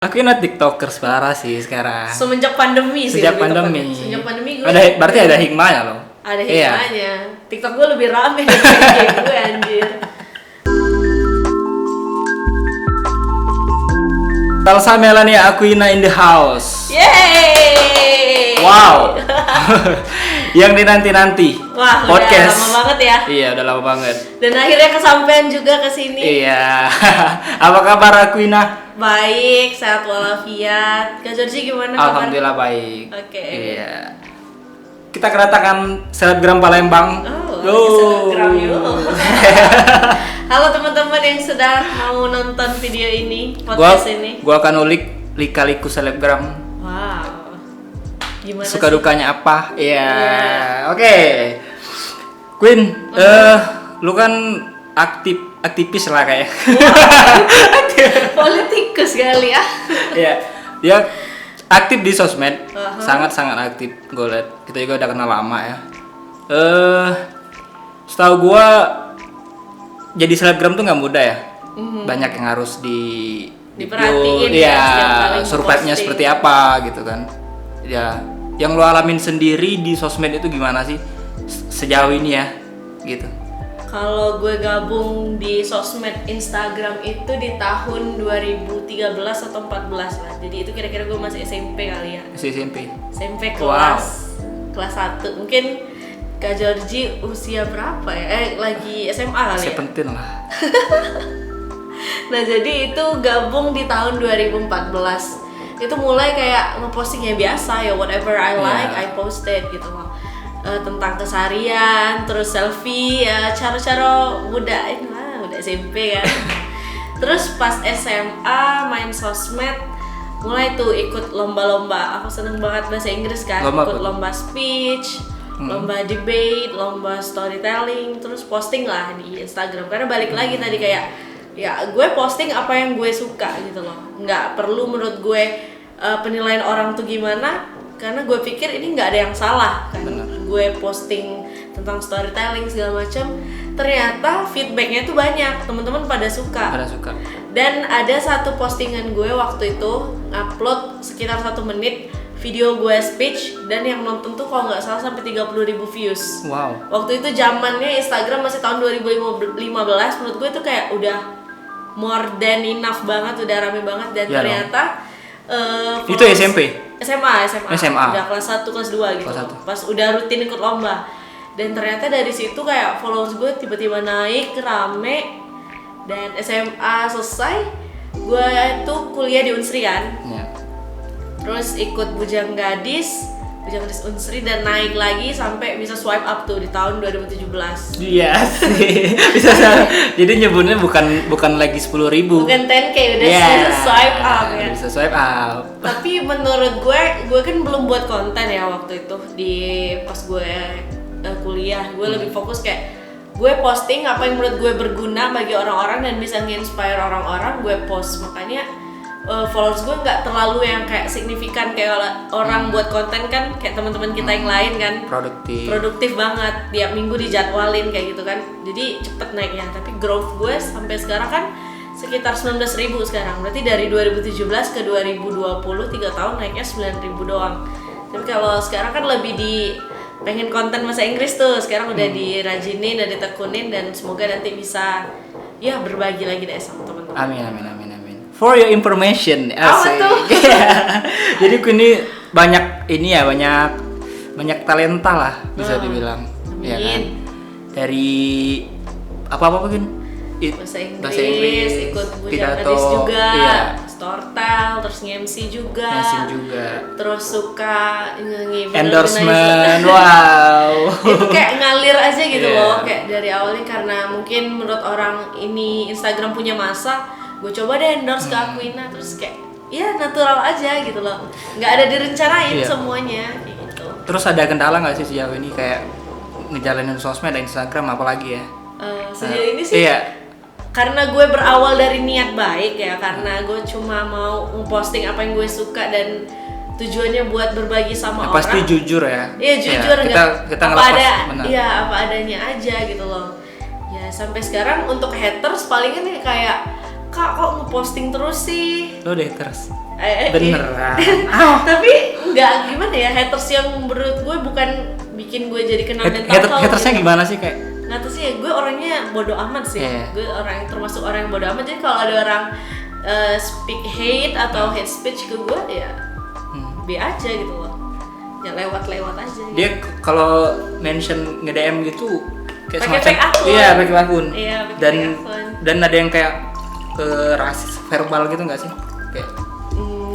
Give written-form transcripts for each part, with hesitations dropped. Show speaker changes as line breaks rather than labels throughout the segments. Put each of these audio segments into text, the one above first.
Aku ini tiktokers parah sih sekarang.
Semenjak pandemi sih.
Sejak pandemi.
Sejak pandemi gue.
Berarti ada hikmahnya loh.
Ada
Iya.
hikmahnya. TikTok gue lebih rame dari gue anjir.
Talsa Melania Aquina in the house.
Yeay.
Wow. Yang dinanti-nanti.
Wah,
podcast.
udah lama banget ya.
Iya, udah lama banget.
Dan akhirnya kesampaian juga ke sini.
Iya. Apa kabar Aquina?
Baik, sehat walafiat. Kak Georgie gimana kabar?
Alhamdulillah baik.
Oke.
Iya. Kita kedatangan selebgram Palembang.
Selebgram yuk. Halo teman-teman yang sudah mau nonton video ini, podcast ini.
Gua akan ulik lika-liku selebgram.
Wow. Gimana
Suka
sih?
dukanya apa? Iya.
Iya.
Oke. Queen, lu kan aktivis lah kayak.
Politikus kali ya.
Iya. Dia aktif di sosmed.
Uh-huh.
Sangat-sangat aktif. Gue liat. Kita juga udah kenal lama ya. Setahu gua jadi selebgram tuh nggak mudah ya. Banyak yang harus
Diperhatiin
Iya,
ya, setiap kali
survive-nya
ngeposting.
seperti apa gitu kan. Ya, yang lu alamin sendiri di sosmed itu gimana sih sejauh ini ya gitu.
Kalau gue gabung di sosmed Instagram itu di tahun 2013 atau 14 lah. Jadi itu kira-kira gue masih SMP kali ya.
Masih SMP.
SMP
Wow.
kelas 1. Mungkin Kak Georgie usia berapa ya? Lagi SMA kali ya?
17 lah.
Nah jadi itu gabung di tahun 2014. Itu mulai kayak ngeposting ya biasa ya, whatever I like, I posted gitu loh. Tentang keseharian, terus selfie ya, cara-cara muda ini lah, udah SMP kan. Terus pas SMA main sosmed, mulai tuh ikut lomba-lomba. Aku seneng banget bahasa Inggris kan, ikut lomba speech, lomba debate, lomba storytelling, terus posting lah di Instagram. Karena balik lagi tadi kayak ya gue posting apa yang gue suka gitu loh, nggak perlu menurut gue penilaian orang tuh gimana, karena gue pikir ini nggak ada yang salah kan.
Bener.
Gue posting tentang storytelling segala macam, ternyata feedbacknya tuh banyak, teman-teman pada suka. Dan ada satu postingan gue waktu itu upload sekitar 1 menit video gue speech, dan yang nonton tuh kalau nggak salah sampai 30.000 views.
Wow.
Waktu itu zamannya Instagram masih tahun 2015, menurut gue itu kayak udah more than enough banget, udah rame banget. Dan
Ya
ternyata
Itu SMP?
SMA
SMA.
udah kelas 1, kelas 2 gitu.
Kelas 1.
Pas udah rutin ikut lomba. Dan ternyata dari situ kayak followers gue tiba-tiba naik, rame. Dan SMA selesai, gue tuh kuliah di Unsri kan.
Ya.
Terus ikut Bujang Gadis Unsri, dan naik lagi sampai bisa swipe up tuh di tahun 2017.
Iya sih. Bisa jadi nyebutnya bukan lagi 10.000.
Bukan 10K, udah swipe up ya.
Bisa swipe up.
Tapi menurut gue kan belum buat konten ya waktu itu di pas gue kuliah. Gue lebih fokus kayak gue posting apa yang menurut gue berguna bagi orang-orang dan bisa nge-inspire orang-orang, gue post. Makanya followers gue nggak terlalu yang kayak signifikan kayak orang buat konten kan, kayak teman-teman kita yang lain kan. Produktif banget, tiap minggu dijadwalin kayak gitu kan. Jadi cepet naiknya. Tapi growth gue sampai sekarang kan sekitar 19.000 sekarang. Berarti dari 2017 ke 2020 3 tahun naiknya 9.000 doang. Tapi kalau sekarang kan lebih di pengen konten bahasa Inggris tuh. Sekarang udah dirajinin, udah ditekunin, dan semoga nanti bisa ya berbagi lagi deh sama teman-teman.
Amin. For your information,
Apa tuh?
Jadi aku ini banyak talenta lah bisa dibilang.
Amin.
Ya kan? Dari apa kan?
Bahasa Inggris, ikut Bujang Gadis juga, storytell, terus nge-MC juga, terus suka
endorsement, wow.
Itu kayak ngalir aja gitu loh, kayak dari awalnya karena mungkin menurut orang ini Instagram punya masa, gue coba deh endorse ke Aquina, terus kayak ya natural aja gitu loh, nggak ada direncanain semuanya kayak gitu.
Terus ada kendala nggak sih sejauh ini kayak ngejalanin sosmed dan Instagram apalagi ya?
Sejauh ini sih karena gue berawal dari niat baik ya, karena gue cuma mau ngeposting apa yang gue suka dan tujuannya buat berbagi sama orang.
Pasti jujur ya.
Iya jujur,
kita
apa adanya aja gitu loh. Ya sampai sekarang untuk haters palingan ya kayak, Kak kok ngeposting terus sih?
Lo deh terus. Beneran.
Tapi nggak gimana ya, haters yang menurut gue bukan bikin gue jadi kena mental health.
Hatersnya
gitu.
gimana sih kayak?
Nggak tahu sih ya, gue orangnya bodoh amat sih. Gue orang termasuk orang yang bodoh amat. Jadi kalau ada orang speak hate atau hate speech ke gue ya be aja gitu loh. Ya lewat aja.
Dia kalau mention nge-DM gitu kayak
pakai fake akun.
Iya, pakai akun.
Iya, pakai
dan
fake akun.
Dan ada yang kayak rasis verbal gitu nggak sih? Kayak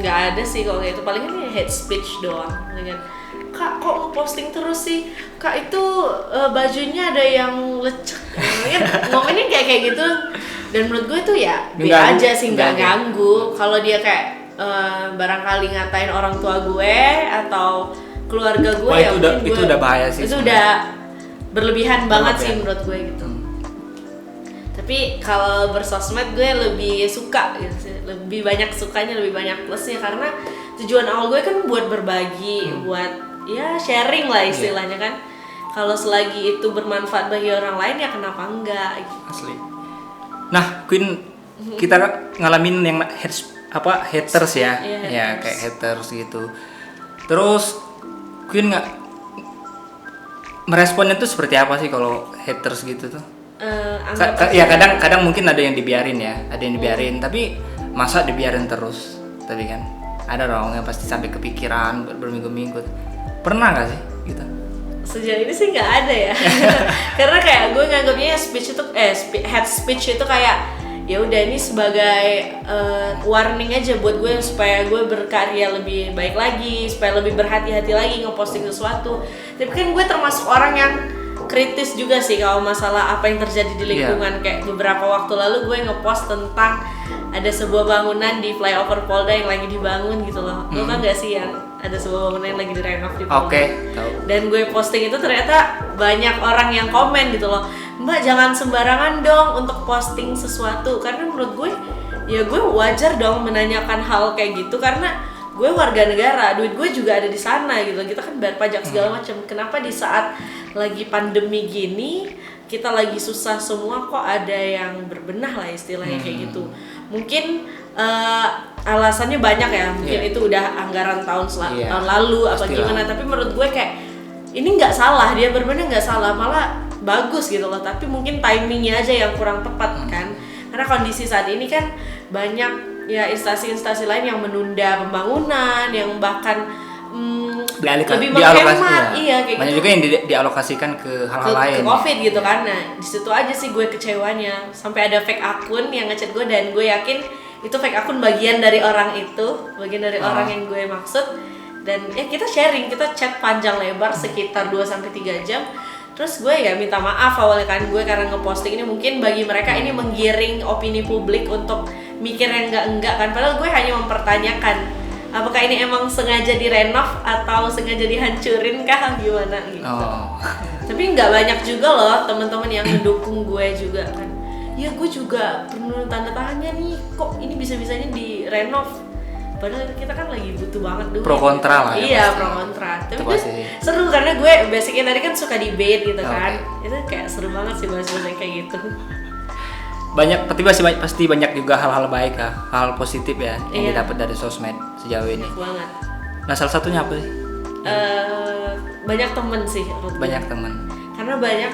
nggak ada sih kalau kayak itu, paling kan ya hate speech doang dengan Kak kok ngeposting terus sih, Kak itu bajunya ada yang lecek, ngomonginnya kayak gitu. Dan menurut gue tuh ya biar aja sih, nggak ganggu. Kalau dia kayak barangkali ngatain orang tua gue atau keluarga gue, ya
itu udah bahaya sih.
Itu udah berlebihan banget sih menurut gue gitu. Tapi kalau bersosmed gue lebih suka gitu sih. Lebih banyak sukanya, lebih banyak plusnya, karena tujuan awal gue kan buat berbagi, buat ya sharing lah istilahnya kan. Kalau selagi itu bermanfaat bagi orang lain ya kenapa enggak gitu.
Asli. Nah, Queen, kita ngalamin yang haters ya. Ya, kayak haters gitu. Terus Queen nggak meresponnya tuh seperti apa sih kalau haters gitu tuh? Ya kadang mungkin ada yang dibiarin ya, tapi masa dibiarin terus? Tapi kan ada dong yang pasti sampai kepikiran berminggu-minggu. Pernah nggak sih gitu?
Sejauh ini sih nggak ada ya. Karena kayak gue nganggapnya hate speech itu kayak ya udah ini sebagai warning aja buat gue supaya gue berkarya lebih baik lagi, supaya lebih berhati-hati lagi ngeposting sesuatu. Tapi kan gue termasuk orang yang kritis juga sih kalau masalah apa yang terjadi di lingkungan. Kayak beberapa waktu lalu gue ngepost tentang ada sebuah bangunan di flyover Polda yang lagi dibangun gitu loh. Lo tau gak sih yang ada sebuah bangunan yang lagi direnov di Polda?
Oke, tahu.
Dan gue posting itu ternyata banyak orang yang komen gitu loh, Mbak jangan sembarangan dong untuk posting sesuatu. Karena menurut gue ya gue wajar dong menanyakan hal kayak gitu, karena gue warga negara, duit gue juga ada di sana gitu. Kita kan bayar pajak segala macam. Kenapa di saat lagi pandemi gini kita lagi susah semua kok ada yang berbenah lah istilahnya kayak gitu. Mungkin alasannya banyak ya, mungkin itu udah anggaran tahun lalu apa gimana. Tapi menurut gue kayak ini nggak salah, dia berbenah nggak salah, malah bagus gitu loh. Tapi mungkin timingnya aja yang kurang tepat kan. Karena kondisi saat ini kan banyak ya instansi-instansi lain yang menunda pembangunan, yang bahkan lebih menghemat, kayak
banyak
gitu.
juga yang dialokasikan ke hal-hal lain.
Ke COVID gitu kan. Nah, di situ aja sih gue kecewanya. Sampai ada fake akun yang ngechat gue, dan gue yakin itu fake akun bagian dari orang itu, bagian dari orang yang gue maksud. Dan ya kita sharing, kita chat panjang lebar sekitar 2-3 jam. Terus gue ya minta maaf awalnya kan, gue karena ngeposting ini mungkin bagi mereka ini menggiring opini publik untuk mikir yang enggak kan. Padahal gue hanya mempertanyakan apakah ini emang sengaja direnov atau sengaja dihancurin kah gimana gitu. Tapi nggak banyak juga loh teman-teman yang mendukung gue juga kan. Ya gue juga perlu tanda tangannya nih, kok ini bisa-bisanya direnov. Padahal kita kan lagi butuh banget dulu.
Pro kontra lah.
Iya, pro kontra. Tapi gue seru karena gue basicnya tadi kan suka debate gitu kan. Itu kayak seru banget sih bahas-bahas kayak gitu.
Banyak, pasti banyak juga hal-hal baik ya, hal positif ya yang didapat dari sosmed sejauh ini.
Banget.
Nah, salah satunya apa sih?
Banyak temen sih.
Banyak temen.
Karena banyak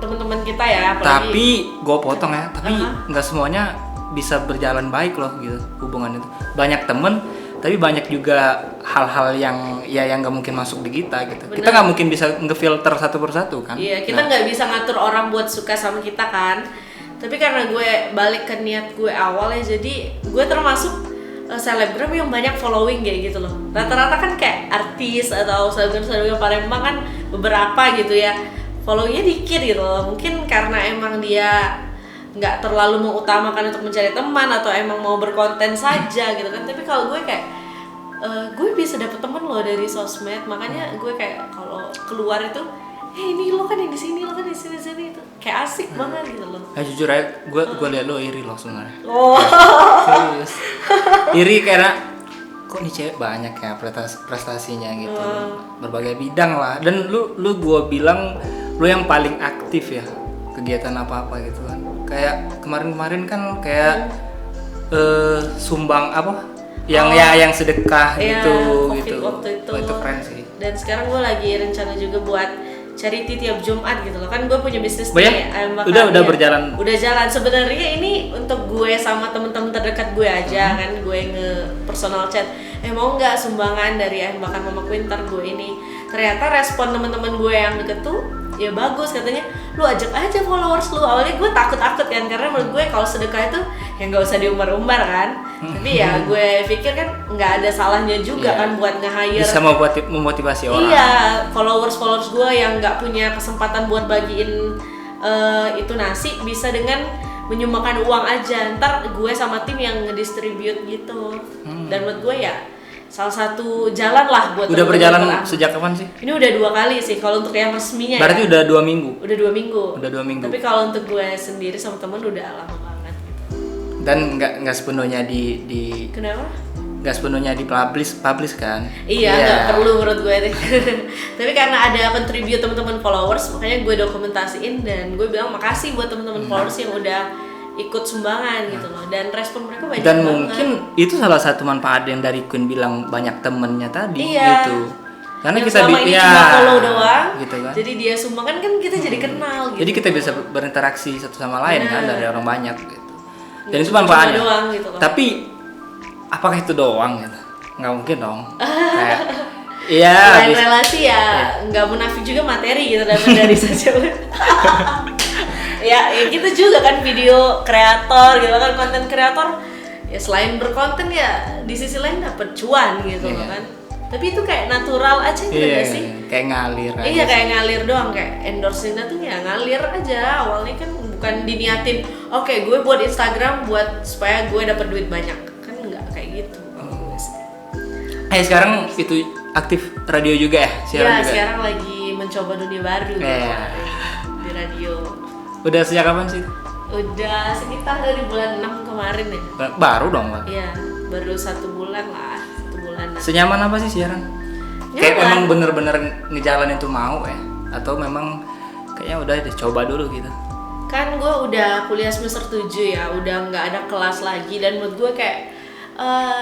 teman-teman kita ya. Apalagi,
tapi gue potong ya, tapi nggak semuanya bisa berjalan baik loh gitu hubungan itu. Banyak temen, tapi banyak juga hal-hal yang nggak mungkin masuk di kita gitu. Bener. Kita nggak mungkin bisa ngefilter satu persatu kan.
Iya, kita nggak bisa ngatur orang buat suka sama kita kan. Tapi karena gue balik ke niat gue awal ya, jadi gue termasuk selebgram yang banyak following kayak gitu loh. Rata-rata kan kayak artis atau selebgram Palembang kan beberapa gitu ya, followingnya dikit gitu loh. Mungkin karena emang dia nggak terlalu mengutamakan untuk mencari teman atau emang mau berkonten saja gitu kan. Tapi kalau gue kayak gue bisa dapet teman loh dari sosmed, makanya gue kayak kalau keluar itu ini lo kan yang di sini, lo kan di sini itu kayak asik banget gitu loh.
Jujur aja, gue liat lo iri loh sebenarnya.
Serius.
Iri karena kok nih cewek banyak ya prestasinya gitu, berbagai bidang lah. Dan lu gue bilang lu yang paling aktif ya kegiatan apa gitu kan. Kayak kemarin kan kayak sumbang yang sedekah gitu
gitu. Waktu itu.
Oh, itu keren sih.
Dan sekarang gue lagi rencana juga buat charity tiap Jumat gitu loh. Kan gue punya bisnis
nih, ayam bakar. Udah berjalan.
Udah jalan. Sebenarnya ini untuk gue sama temen-temen terdekat gue aja kan, gue personal chat. Mau nggak sumbangan dari ayam bakar Mama Queen, ntar gue ini. Ternyata respon temen-temen gue yang deket tuh ya bagus, katanya lu ajak aja followers lu. Awalnya gue takut kan, karena menurut gue kalau sedekah itu ya nggak usah diumbar-umbar kan. Tapi ya gue pikir kan nggak ada salahnya juga kan buat nge-hire,
bisa memotivasi orang.
Iya, followers gue yang nggak punya kesempatan buat bagiin itu nasi bisa dengan menyumbangkan uang aja. Ntar gue sama tim yang ngedistribute gitu. Dan menurut gue ya salah satu jalan lah buat.
Udah berjalan sejak kapan sih?
Ini udah 2 kali sih kalau untuk yang resminya.
Berarti udah 2 minggu.
Udah 2 minggu.
Udah 2 minggu.
Tapi kalau untuk gue sendiri sama temen udah lama banget gitu.
Dan nggak sepenuhnya di
Kenapa?
Nggak sepenuhnya di publish kan?
Iya, nggak perlu menurut gue deh. Tapi karena ada contribute teman-teman followers, makanya gue dokumentasiin dan gue bilang makasih buat teman-teman followers yang udah ikut sumbangan gitu loh, dan respon mereka banyak
dan
banget.
Mungkin itu salah satu manfaat yang dari Queen bilang banyak temennya tadi gitu, karena
yang
kita
cuma follow doang
gitu kan,
jadi dia sumbangkan kan kita jadi kenal gitu,
jadi kita bisa berinteraksi satu sama lain kan dari orang banyak gitu, dan itu manfaatnya doang, gitu loh. Tapi apakah itu doang gitu? Nggak mungkin dong. Kayak
selain relasi ya nggak munafik juga materi gitu, dari saja. ya gitu juga kan, video kreator gitu kan, konten kreator ya selain berkonten ya di sisi lain dapat cuan gitu kan. Tapi itu kayak natural aja gitu gak sih?
Kayak ngalir aja.
Iya, kayak ngalir doang, kayak endorse-nya tuh ya ngalir aja. Awalnya kan bukan diniatin, oke, gue buat Instagram buat supaya gue dapat duit banyak. Kan enggak kayak gitu.
Sekarang itu aktif radio juga ya?
Iya, sekarang lagi mencoba dunia baru di radio.
Udah sejak kapan sih?
Udah sekitar dari bulan 6 kemarin ya.
Baru dong, Pak?
Iya, baru 1 bulan lah. 1 bulan.
Senyaman apa sih siaran? Kayak emang bener-bener ngejalan itu mau ya? Atau memang kayaknya udah coba dulu gitu?
Kan gue udah kuliah semester 7 ya, udah nggak ada kelas lagi, dan menurut gue kayak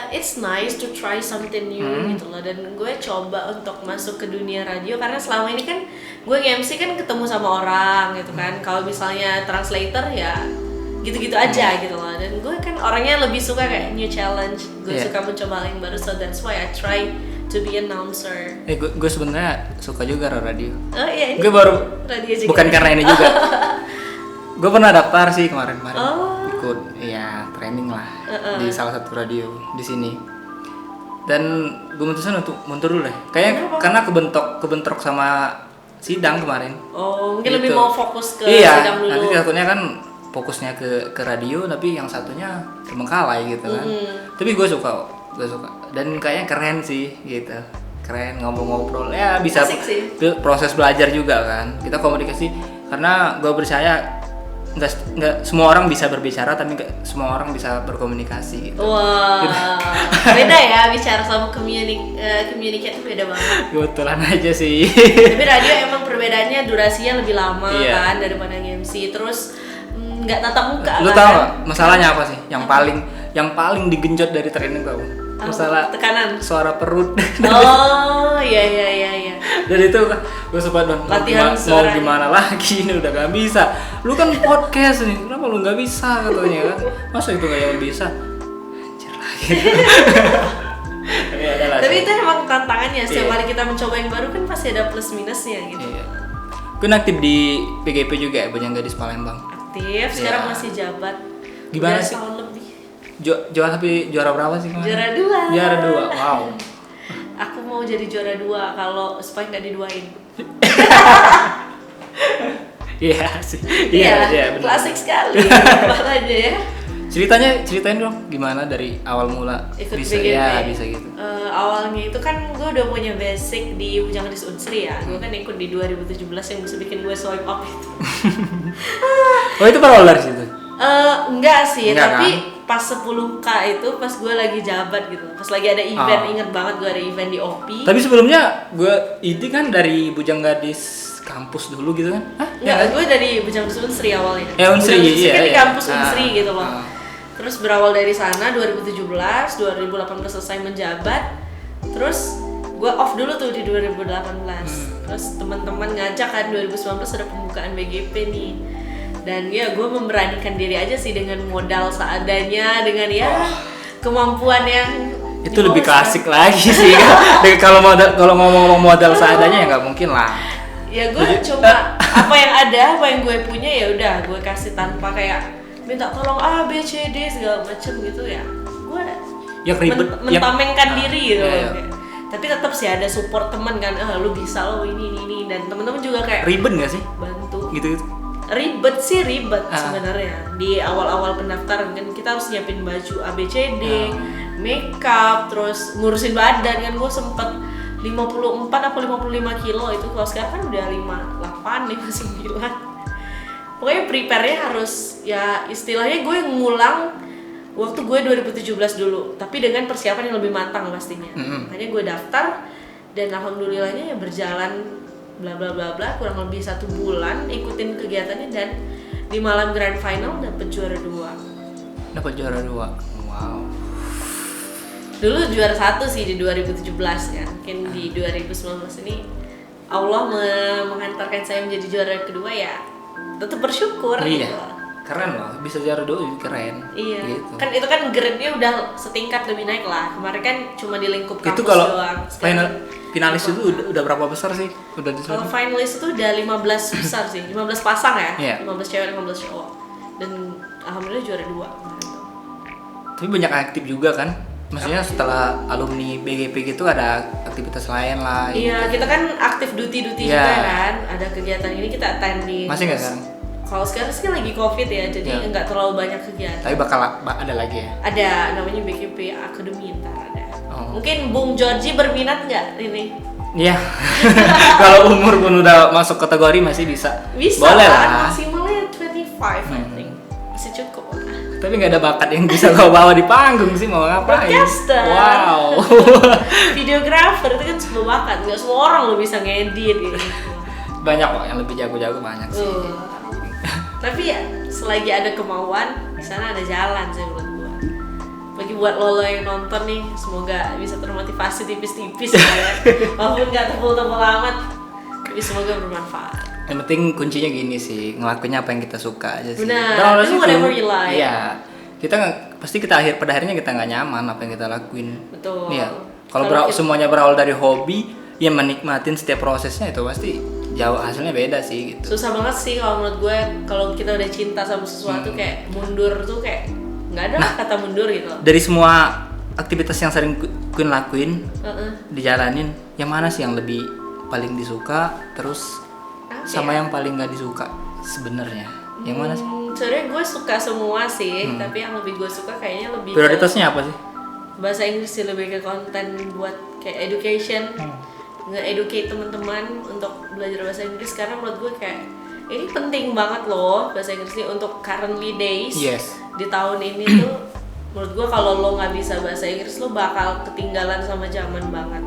it's nice to try something new gitu loh. Dan gue coba untuk masuk ke dunia radio karena selama ini kan gue nge-MC kan ketemu sama orang gitu kan. Kalau misalnya translator ya gitu-gitu aja gitu loh. Dan gue kan orangnya lebih suka kayak new challenge. Gue suka mencoba hal yang baru, so that's why I try to be announcer.
Gue sebenarnya suka juga radio.
Oh iya,
gue baru radio juga. Bukan karena ini juga. Gue pernah daftar sih kemarin. Ikut training lah di salah satu radio di sini, dan gue memutuskan untuk mundur dulu deh kayaknya karena kebentrok sama sidang kemarin.
Mungkin gitu. Lebih mau fokus ke sidang dulu.
Nanti takutnya kan fokusnya ke radio, tapi yang satunya terbengkalai gitu kan. Tapi gue suka dan kayaknya keren sih gitu, keren ngobrol-ngobrol ya, bisa proses belajar juga kan, kita komunikasi, karena gue percaya nggak semua orang bisa berbicara, tapi nggak semua orang bisa berkomunikasi gitu.
Wah, beda ya bicara sama communicate itu beda banget.
Kebetulan aja sih.
Tapi radio emang perbedaannya durasinya lebih lama kan daripada MC, terus nggak tatap muka.
Lu tahu nggak masalahnya apa sih? Yang paling digenjot dari training tau? Masalah
tekanan,
suara perut.
Iya.
Dan itu gue sempat latihan mau gimana lagi, ini udah gak bisa. Lu kan podcast nih, kenapa lu gak bisa katanya kan? Masa itu gak yang bisa? Anjir lagi.
Tapi itu emang tantangannya. Setiap kali kita mencoba yang baru kan pasti ada plus minusnya gitu.
Iya. Gue aktif di PGP juga ya, Bajang Gadis Palembang.
Aktif, sekarang masih jabat.
Gimana sih?
Tahun lebih.
Juara berapa sih kemarin?
Juara 2.
Wow.
Aku mau jadi juara 2 kalau supaya nggak diduain.
Iya sih. Iya, benar.
Klasik sekali. Makanya ya.
Ceritain dong gimana dari awal mula
ikut
bisa
BGP.
Ya, bisa gitu.
Awalnya itu kan gue udah punya basic di Bujang Gadis Unsri ya. Gue kan ikut di 2017 yang bisa bikin gue swipe up itu.
Oh, itu roller sih itu?
Enggak sih, tapi
kan?
Pas 10K itu pas gue lagi jabat gitu. Pas lagi ada event, inget banget gue ada event di OP.
Tapi sebelumnya gue itu kan dari Bujang Gadis kampus dulu gitu kan?
Enggak, gue dari Bujang Gadis Unsri awalnya.
Unsri, iya.
Kan di kampus Unsri gitu loh. Terus berawal dari sana 2017, 2018 selesai menjabat. Terus gue off dulu tuh di 2018. Terus teman-teman ngajak kan 2019 ada pembukaan BGP nih. Dan ya gue memberanikan diri aja sih dengan modal seadanya, dengan kemampuan yang
itu lebih klasik lagi sih. Kalau ngomong modal seadanya ya nggak mungkin lah.
Ya gue cuma apa yang ada, apa yang gue punya ya udah gue kasih tanpa kayak minta tolong A B C D segala macem gitu ya. Gue mentamengkan diri gitu. Tapi tetap sih ada support teman kan, lu bisa lo ini dan teman-teman juga kayak
ribet nggak sih
bantu
gitu.
Ribet sebenarnya di awal-awal pendaftaran kan kita harus nyiapin baju ABCD, makeup, terus ngurusin badan kan. Gue sempet 54 atau 55 kilo itu, kalau sekarang kan udah 58, 59. Pokoknya prepare-nya harus ya istilahnya gue ngulang waktu gue 2017 dulu, tapi dengan persiapan yang lebih matang pastinya. Makanya gue daftar dan alhamdulillahnya ya berjalan bla bla bla bla kurang lebih 1 bulan ikutin kegiatannya, dan di malam grand final dapet juara 2.
Wow.
Dulu juara 1 sih di 2017 ya. Mungkin di 2019 ini Allah menghantarkan saya menjadi juara kedua ya. Tetap bersyukur gitu.
Keren loh, bisa juara 2 keren.
Iya.
Gitu.
Kan itu kan grade-nya udah setingkat lebih naik lah. Kemarin kan cuma di lingkup kampus
itu kalau
doang.
finalis itu udah berapa besar sih? Udah
Kalau finalis itu udah 15 besar sih. 15 pasang ya. 15 cewek, 15 cowok. Dan alhamdulillah juara 2.
Tapi banyak aktif juga kan? Maksudnya setelah alumni BGP gitu ada aktivitas lain lah.
Iya,
gitu.
kita kan aktif duty juga kan. Ada kegiatan ini kita attending.
Masih nggak sekarang?
Kalau sekarang sih lagi COVID ya, jadi nggak terlalu banyak kegiatan.
Tapi bakal ada lagi ya?
Ada, namanya BGP Academy ntar ada. Mungkin Bung Georgie berminat nggak ini?
Iya. Kalau umur pun udah masuk kategori masih bisa. Boleh lah.
Maksimalnya 25 I think. Masih cukup.
Tapi nggak ada bakat yang bisa kau bawa di panggung sih, mau ngapain?
Podcaster.
Wow.
Videographer itu kan sebuah bakat, nggak semua orang lo bisa ngedit gitu.
Banyak kok yang lebih jago-jago, banyak sih.
Tapi ya selagi ada kemauan, di sana ada jalan sih menurut gua. Bagi buat lo yang nonton nih, semoga bisa termotivasi tipis-tipis ya. Walaupun nggak tebel-tebel amat, tapi semoga bermanfaat.
Yang penting kuncinya gini sih, ngelakuinnya apa yang kita suka aja sih.
Benar, do whatever you like.
Iya, pasti pada akhirnya kita nggak nyaman apa yang kita lakuin.
Betul.
Iya. Kalau semuanya berawal dari hobi, ya menikmatin setiap prosesnya itu pasti jauh hasilnya beda sih gitu.
Susah banget sih kalau menurut gue, kalau kita udah cinta sama sesuatu kayak mundur tuh kayak nggak ada kata mundur gitu.
Dari semua aktivitas yang sering Queen lakuin, dijalanin, yang mana sih yang lebih paling disuka, terus sama yang paling nggak disuka sebenarnya? Yang mana sih?
Sebenarnya gue suka semua sih, tapi yang lebih gue suka kayaknya lebih
prioritasnya apa sih?
Bahasa Inggris sih, lebih ke konten buat kayak education, nge-educate teman-teman untuk belajar bahasa Inggris, karena menurut gue kayak ini penting banget loh bahasa Inggris ini untuk currently days. Di tahun ini tuh menurut gue kalau lo nggak bisa bahasa Inggris lo bakal ketinggalan sama zaman banget.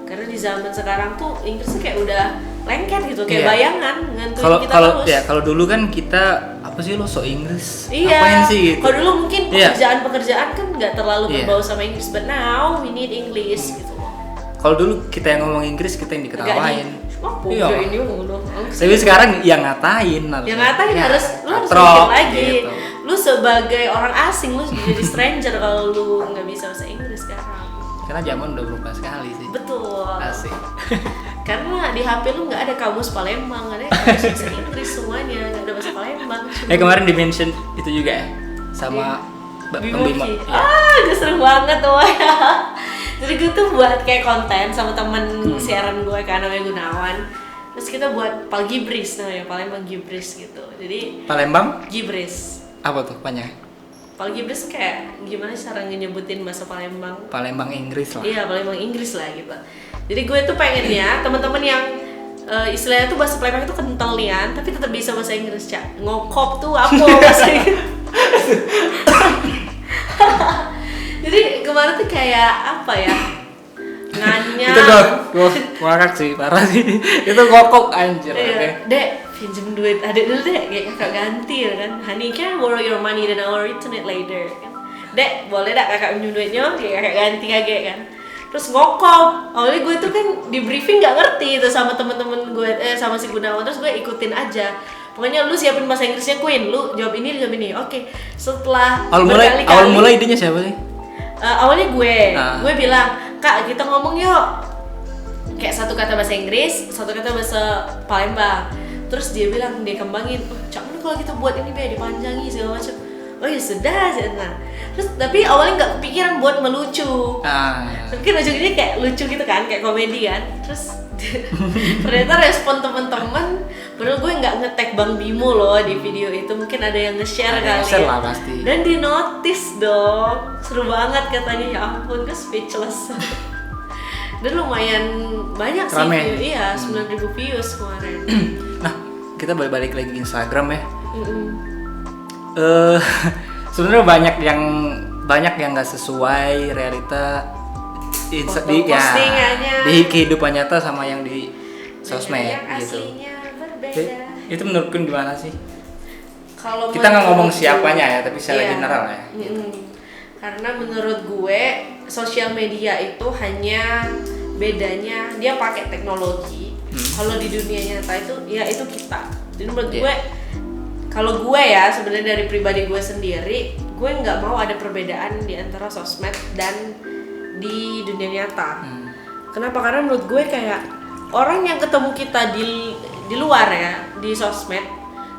Karena di zaman sekarang tuh Inggris kayak udah lengket gitu, kayak bayangan ngantuin kita terus.
Kalau dulu kan kita apa sih lo so Inggris?
Iya.
Apain sih gitu.
Kalau dulu mungkin pekerjaan kan nggak terlalu berbau sama Inggris, but now we need English gitu loh.
Kalau dulu kita yang ngomong Inggris kita yang diketawain.
Iya. Ini ngomong.
Tapi sekarang yang ngatain harus.
Yang ngatain harus lu harus mikir lagi. Gitu. Lu sebagai orang asing lu jadi stranger kalau lu nggak bisa bahasa Inggris sekarang.
Karena zaman udah berubah sekali sih.
Betul.
Asik.
Karena di HP lu nggak ada kamus Palembang, nggak ada kamus bahasa Inggris semuanya, nggak ada bahasa Palembang.
Kemarin di mention itu juga ya sama Bima.
Gue seru banget tuh ya. Jadi gue tuh buat kayak konten sama temen siaran gue kan, namanya Gunawan. Terus kita buat Palgibris namanya, Palembang Gibris gitu. Jadi
Palembang?
Gibris.
Apa tuh panjang?
Palgibris kayak gimana cara nyebutin bahasa Palembang?
Palembang Inggris lah.
Iya, Palembang Inggris lah gitu. Jadi gue tuh pengennya teman-teman yang istilahnya tuh bahasa Palembang itu kental nih kan, tapi tetap bisa bahasa Inggris, Cak. Ngokop tuh apa bahasa Inggris? Jadi kemarin tuh kayak apa ya? Nganyam.
Itu gue ngakak sih, parah sih. Itu ngokok anjir.
Iya. Dek, pinjem duit adek dulu dek, kayak kakak ganti ya kan. Honey, can I borrow your money then I'll return it later. Kan Dek boleh dak kakak minjem duitnya, ya kakak ganti kagak kan. Terus ngokop, awalnya gue tuh kan di briefing nggak ngerti itu sama temen-temen gue, sama si Gunawan, terus gue ikutin aja. Pokoknya lu siapin bahasa Inggrisnya Queen, lu jawab ini. Oke. Setelah
awal mulai idenya siapa sih?
Awalnya gue bilang, Kak kita ngomong yuk. Kayak satu kata bahasa Inggris, satu kata bahasa Palembang. Terus dia bilang, dia kembangin, cak mana kalau kita buat ini biar dipanjangi segala macam. Oh ya sudah, nah. Terus tapi awalnya nggak kepikiran buat melucu. Tapi kan ujungnya kayak lucu gitu kan, kayak komedi kan. Terus ternyata respon teman-teman, padahal gue nggak nge-tag Bang Bimo loh di video itu, mungkin ada yang nge-share kali ya.
Lah, pasti.
Dan di notice dong, seru banget katanya, ya ampun, gue speechless. Dan lumayan banyak sih view, iya 9.000 views kemarin.
Nah, kita balik lagi ke Instagram ya. Sebenarnya banyak yang nggak sesuai realita di kehidupan nyata sama yang di sosmed gitu.
Aslinya berbeda.
Itu menurutku gimana sih?
Kalau
kita nggak ngomong siapanya ya, tapi secara general ya. Gitu.
Karena menurut gue sosial media itu hanya bedanya dia pakai teknologi. Kalau di dunia nyata itu ya itu kita. Jadi menurut gue, kalau gue ya sebenarnya dari pribadi gue sendiri, gue nggak mau ada perbedaan di antara sosmed dan di dunia nyata. Kenapa? Karena menurut gue kayak orang yang ketemu kita di luar ya, di sosmed,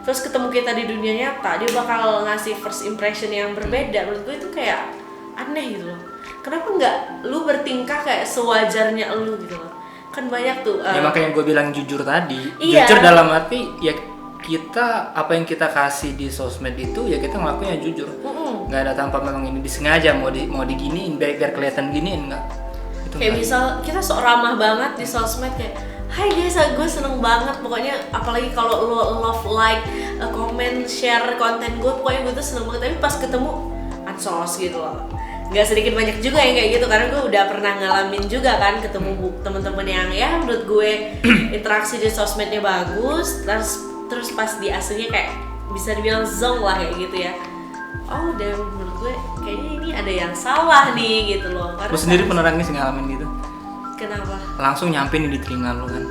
terus ketemu kita di dunia nyata, dia bakal ngasih first impression yang berbeda. Menurut gue itu kayak aneh gitu loh. Kenapa nggak lu bertingkah kayak sewajarnya lu gitu loh? Kan banyak tuh.
Ya makanya gue bilang jujur tadi. Iya. Jujur dalam arti ya kita apa yang kita kasih di sosmed itu ya kita ngelakuinnya jujur. Nggak ada tanpa memang ini disengaja mau diginiin biar kelihatan giniin enggak.
Kayak misal kita sok ramah banget di sosmed kayak hai guys, gue seneng banget pokoknya, apalagi kalau lo love, like, comment, share konten gue, pokoknya gue tuh seneng banget. Tapi pas ketemu ansos gitu loh. Nggak sedikit banyak juga yang kayak gitu, karena gue udah pernah ngalamin juga kan ketemu teman-teman yang ya menurut gue interaksi di sosmednya bagus, terus pas di aslinya kayak bisa dibilang zonk lah kayak gitu ya. Oh udah menurut gue kayaknya ini ada yang salah nih gitu loh.
Lu sendiri pernah nangis ngalamin gitu?
Kenapa?
Langsung nyampein di telinga lu kan.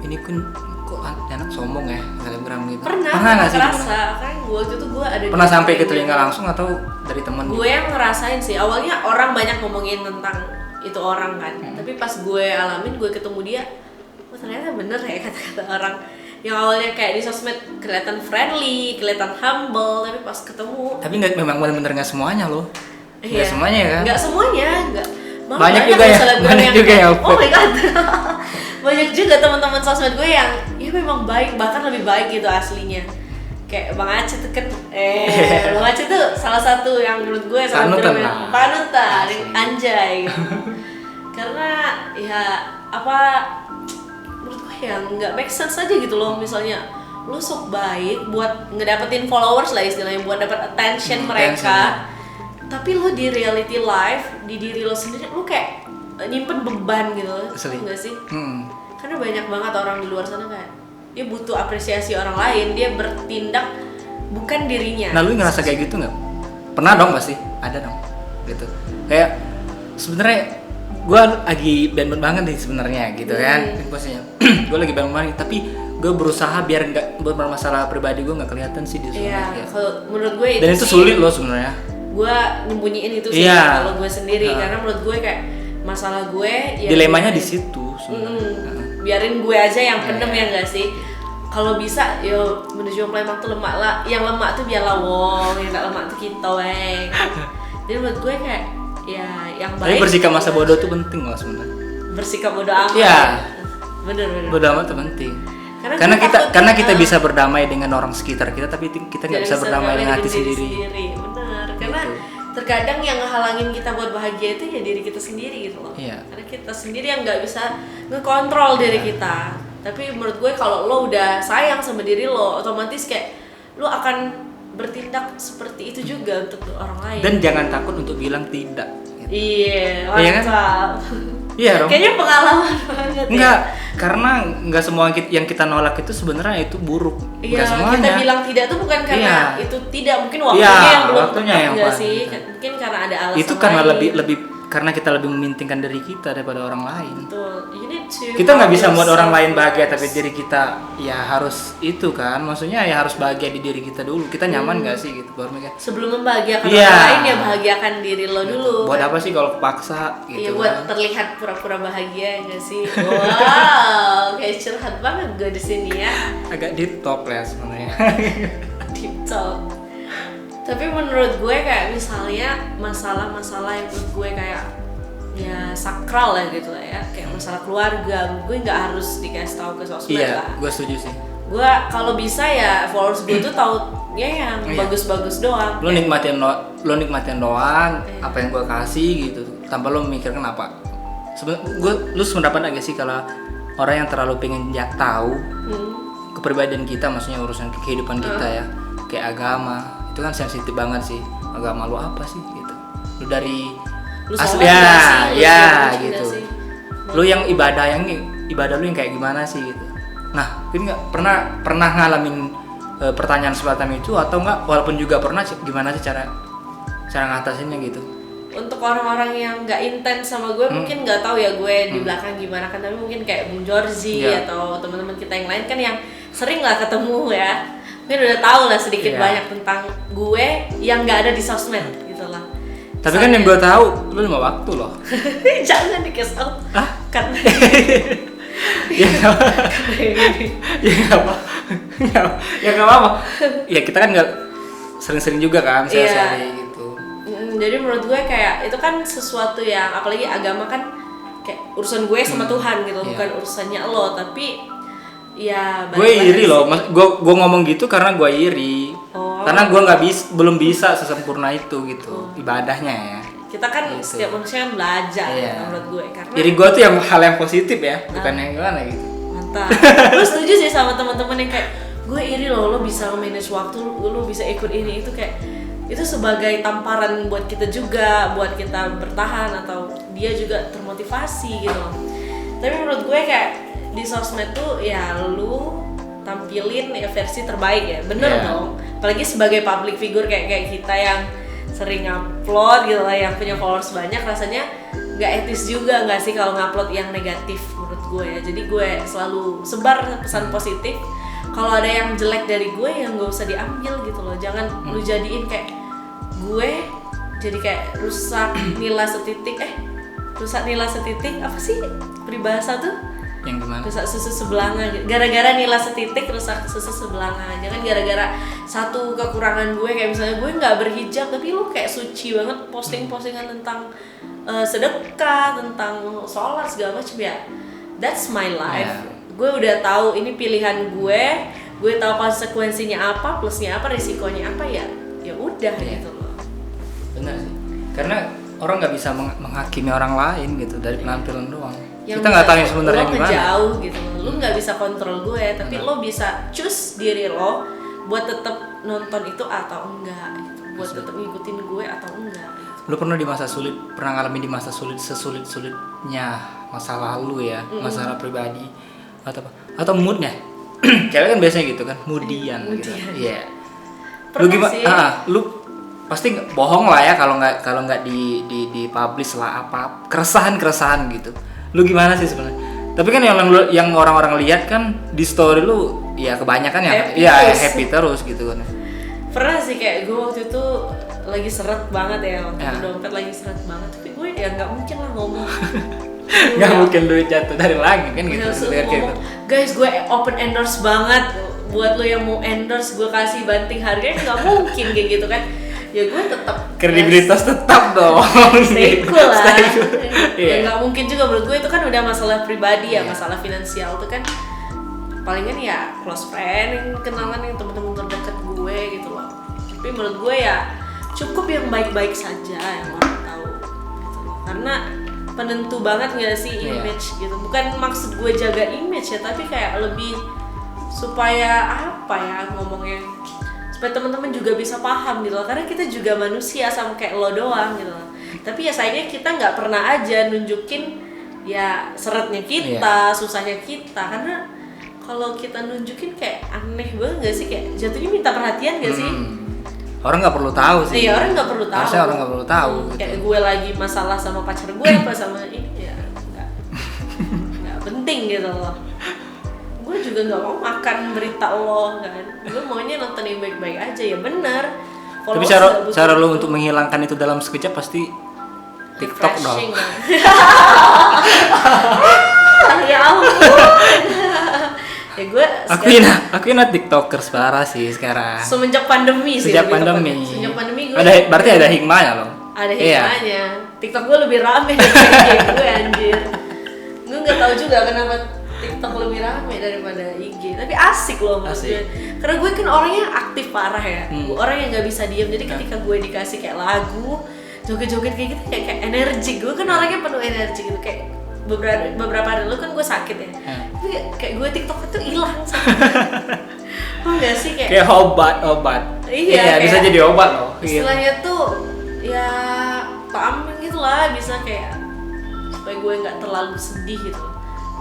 Ini kan kok anak sombong ya selebgram gitu.
Pernah nggak sih? Ngerasa kan waktu itu gue ada.
Pernah sampai ke telinga langsung atau dari teman?
Gue yang ngerasain sih. Awalnya orang banyak ngomongin tentang itu orang kan. Tapi pas gue alamin, gue ketemu dia, oh ternyata bener ya kata-kata orang. Yang awalnya kayak di sosmed kelihatan friendly, kelihatan humble, tapi pas ketemu.
Tapi nggak, memang benar-benar nggak semuanya loh. Nggak semuanya kan?
Nggak semuanya, nggak.
Banyak juga ya.
Oh my god. Banyak juga teman-teman sosmed gue yang ya memang baik, bahkan lebih baik gitu aslinya. Kayak Bang Aceh tuh kan, Bang Aceh tuh salah satu yang menurut gue panutan, anjay gitu. Karena ya menurut gue ya nggak make sense aja gitu loh. Misalnya lu sok baik buat ngedapetin followers lah istilahnya, buat dapat attention mereka, tapi lu di reality life, di diri lo sendiri lu kayak nyimpen beban gitu loh. Enggak sih? Karena banyak banget orang di luar sana kayak dia butuh apresiasi orang lain, dia bertindak bukan dirinya.
Nah, lu ngerasa kayak gitu nggak? Pernah dong pasti, ada dong, gitu. Kayak sebenarnya gue lagi band banget nih sebenarnya, gitu kan? Posisinya, gue lagi band banget, tapi gue berusaha biar nggak buat masalah pribadi gue nggak kelihatan sih di sosmed.
Iya, kalau menurut gue itu.
Dan itu sulit loh sebenarnya.
Gue nyembunyiin itu sih kalau gue sendiri, karena menurut gue kayak masalah gue. Ya
dilemanya di situ.
Biarin gue aja yang pendem ya nggak sih. Kalau bisa yo menuju Palembang tuh lemak lah, yang lemak tuh biar lawong, yang nggak lemak tuh kita weng. Jadi menurut gue kayak ya yang baik.
Tapi bersikap masa bodoh tuh penting loh sebenarnya.
Bersikap bodoh amat.
Iya.
Bener.
Bodoh amat tuh penting. Karena kita bisa berdamai dengan orang sekitar kita, tapi kita nggak bisa berdamai dengan hati sendiri.
Bener. Karena terkadang yang ngehalangin kita buat bahagia itu ya diri kita sendiri gitu loh.
Iya.
Karena kita sendiri yang nggak bisa ngekontrol diri kita. Tapi menurut gue kalau lo udah sayang sama diri lo, otomatis kayak lo akan bertindak seperti itu juga untuk orang lain.
Dan jangan takut untuk bilang tidak.
Iya, mantap.
Iya dong.
Kayaknya pengalaman banget.
Enggak, karena nggak semua yang kita nolak itu sebenarnya itu buruk.
Iya,
semuanya.
Kita bilang tidak tuh bukan karena itu tidak, mungkin waktunya yang belum tepat sih. Mungkin karena ada alasan.
Itu karena
lain.
lebih karena kita lebih mementingkan diri kita daripada orang lain.
Betul.
Kita nggak bisa buat orang lain bahagia tapi diri kita ya harus itu kan. Maksudnya ya harus bahagia di diri kita dulu. Kita nyaman nggak sih gitu baru mikir.
Sebelum membahagiakan orang lain ya bahagiakan diri lo dulu.
Buat apa sih kalau kepaksa gitu?
Iya buat terlihat pura-pura bahagia nggak sih? Wow, kayak curhat banget gue di sini ya.
Agak deep talk ya sebenarnya.
Deep talk. Tapi menurut gue kayak misalnya masalah-masalah yang menurut gue kayak ya sakral lah gitu lah ya, kayak masalah keluarga, gue nggak harus dikasih tahu ke sosmed lah.
Iya, gue setuju sih.
Gue kalau bisa ya followers gue tuh tahu ya yang bagus-bagus doang.
Lo nikmatin doang apa yang gue kasih gitu, tanpa lo memikirkan apa. Lu sependapat agak sih kalau orang yang terlalu pengen tahu kepribadian kita, maksudnya urusan kehidupan kita ya, kayak agama. Itu kan sensitif banget sih, agama lu apa sih gitu. Lu dari asli ya gitu. Lu yang ibadah lu yang kayak gimana sih gitu. Nah, ini nggak pernah ngalamin pertanyaan semacam itu atau enggak, walaupun juga pernah, gimana sih cara ngatasinnya gitu.
Untuk orang-orang yang nggak intens sama gue mungkin nggak tahu ya gue di belakang gimana kan, tapi mungkin kayak Bung Jorzi atau teman-teman kita yang lain kan yang sering lah ketemu ya, mungkin udah tahu lah sedikit banyak tentang gue yang nggak ada di sosmed gitu lah.
Tapi kan yang gue tahu lu 5 waktu loh.
Jangan dikasih tahu kan.
Ya nggak apa. Ya kita kan nggak sering-sering juga kan sehari-hari gitu.
Jadi menurut gue kayak itu kan sesuatu yang, apalagi agama kan kayak urusan gue sama Tuhan gitu, bukan urusannya lo. Tapi ya
gue iri loh, gue ngomong gitu karena gue iri. Karena gue belum bisa sesempurna itu gitu ibadahnya ya.
Kita kan gitu. Setiap manusia kan belajar menurut gue, karena
iri gue tuh yang hal yang positif ya, bukan yang gimana gitu.
Mantap. Gue setuju sih sama teman-teman yang kayak gue iri loh, lo bisa manage waktu, lo bisa ikut ini itu, kayak itu sebagai tamparan buat kita juga, buat kita bertahan atau dia juga termotivasi gitu loh. Tapi menurut gue kayak di sosmed tuh ya lu tampilin ya versi terbaik ya, bener dong. Apalagi sebagai public figure kayak kita yang sering upload gitu lah, yang punya followers banyak, rasanya nggak etis juga nggak sih kalau ngupload yang negatif menurut gue ya. Jadi gue selalu sebar pesan positif. Kalau ada yang jelek dari gue yang nggak usah diambil gitu loh, jangan lu jadiin kayak gue jadi kayak rusak nilai setitik apa sih peribahasa tuh?
Yang gimana?
Rusak susu sebelanga, gara-gara nilai setitik rusak susu sebelanga. Jangan gara-gara satu kekurangan gue, kayak misalnya gue nggak berhijab tapi lu kayak suci banget postingan tentang sedekah, tentang sholat segala macam ya. That's my life. Gue udah tahu ini pilihan gue tahu konsekuensinya apa, plusnya apa, risikonya apa, ya udah gitu loh.
Benar sih, karena orang nggak bisa menghakimi orang lain gitu dari penampilan doang.
Yang
kita nggak tahu yang sebenarnya gimana.
Jauh gitu, lu nggak bisa kontrol gue, tapi lo bisa choose diri lo buat tetap nonton itu atau enggak, gitu. Buat tetap ngikutin gue atau enggak. Gitu.
Lu pernah ngalamin di masa sulit, sesulit-sulitnya masa lalu ya, masalah pribadi atau moodnya? Cewek kan biasanya gitu kan, moodian gitu. Iya. Lu gimana? Lu pasti bohong lah ya kalau nggak di publish lah apa keresahan gitu. Lu gimana sih sebenarnya? Tapi kan yang orang-orang lihat kan di story lu ya kebanyakan happy terus gitu kan.
Pernah sih kayak gue waktu itu lagi seret banget ya, waktu itu dompet lagi seret banget, tapi gue ya nggak mungkin lah ngomong.
Nggak mungkin duit jatuh dari langit kan gitu.
Ngomong, guys gue open endorse banget, buat lo yang mau endorse gue kasih banting harganya, nggak mungkin kayak gitu kan. Ya gue tetap
kredibilitas tetap dong.
Stay cool lah. Ya nggak mungkin juga, menurut gue itu kan udah masalah pribadi ya, masalah finansial tuh kan palingan ya close friend yang kenalan, yang teman-teman terdekat gue gitu loh. Tapi menurut gue ya cukup yang baik-baik saja yang orang tahu gitu loh. Karena penentu banget nggak sih image gitu. Bukan maksud gue jaga image ya, tapi kayak lebih supaya apa ya ngomongnya, supaya teman-teman juga bisa paham gitu loh. Karena kita juga manusia sama kayak lo doang gitu loh. Tapi ya sayangnya kita nggak pernah aja nunjukin ya seretnya kita, susahnya kita. Karena kalau kita nunjukin kayak aneh banget nggak sih, kayak jatuhnya minta perhatian nggak sih?
Orang nggak perlu tahu sih.
Iya, orang nggak perlu tahu.
Harusnya orang nggak perlu tahu. Gitu.
Kayak gue lagi masalah sama pacar gue apa sama ini ya nggak penting gitu loh. Gue juga nggak mau makan berita lo kan. Gue maunya nonton yang baik-baik aja ya benar.
Tapi cara lo untuk menghilangkan itu dalam sekejap pasti TikTok dong.
Ya ampun. Ya gue
aku tiktokers parah sih sekarang.
Semenjak pandemi sih.
Sejak pandemi gue. Berarti ada hikmahnya loh.
Ada hikmahnya. TikTok gue lebih rame daripada IG gue anjir. Gue nggak tahu juga kenapa TikTok lebih rame daripada IG. Tapi asik loh menurut gue. Karena gue kan orangnya aktif parah ya. Gue orang yang nggak bisa diam. Jadi ketika gue dikasih kayak lagu, joget-joget kayak gitu kayak energi. Gue kan orangnya penuh energi gitu kayak beberapa hari lalu kan gue sakit ya. Tapi kayak gue TikTok itu hilang oh enggak sih kayak
obat. Iya, bisa jadi obat loh.
Istilahnya tuh ya paham gitu lah, bisa kayak supaya gue nggak terlalu sedih gitu.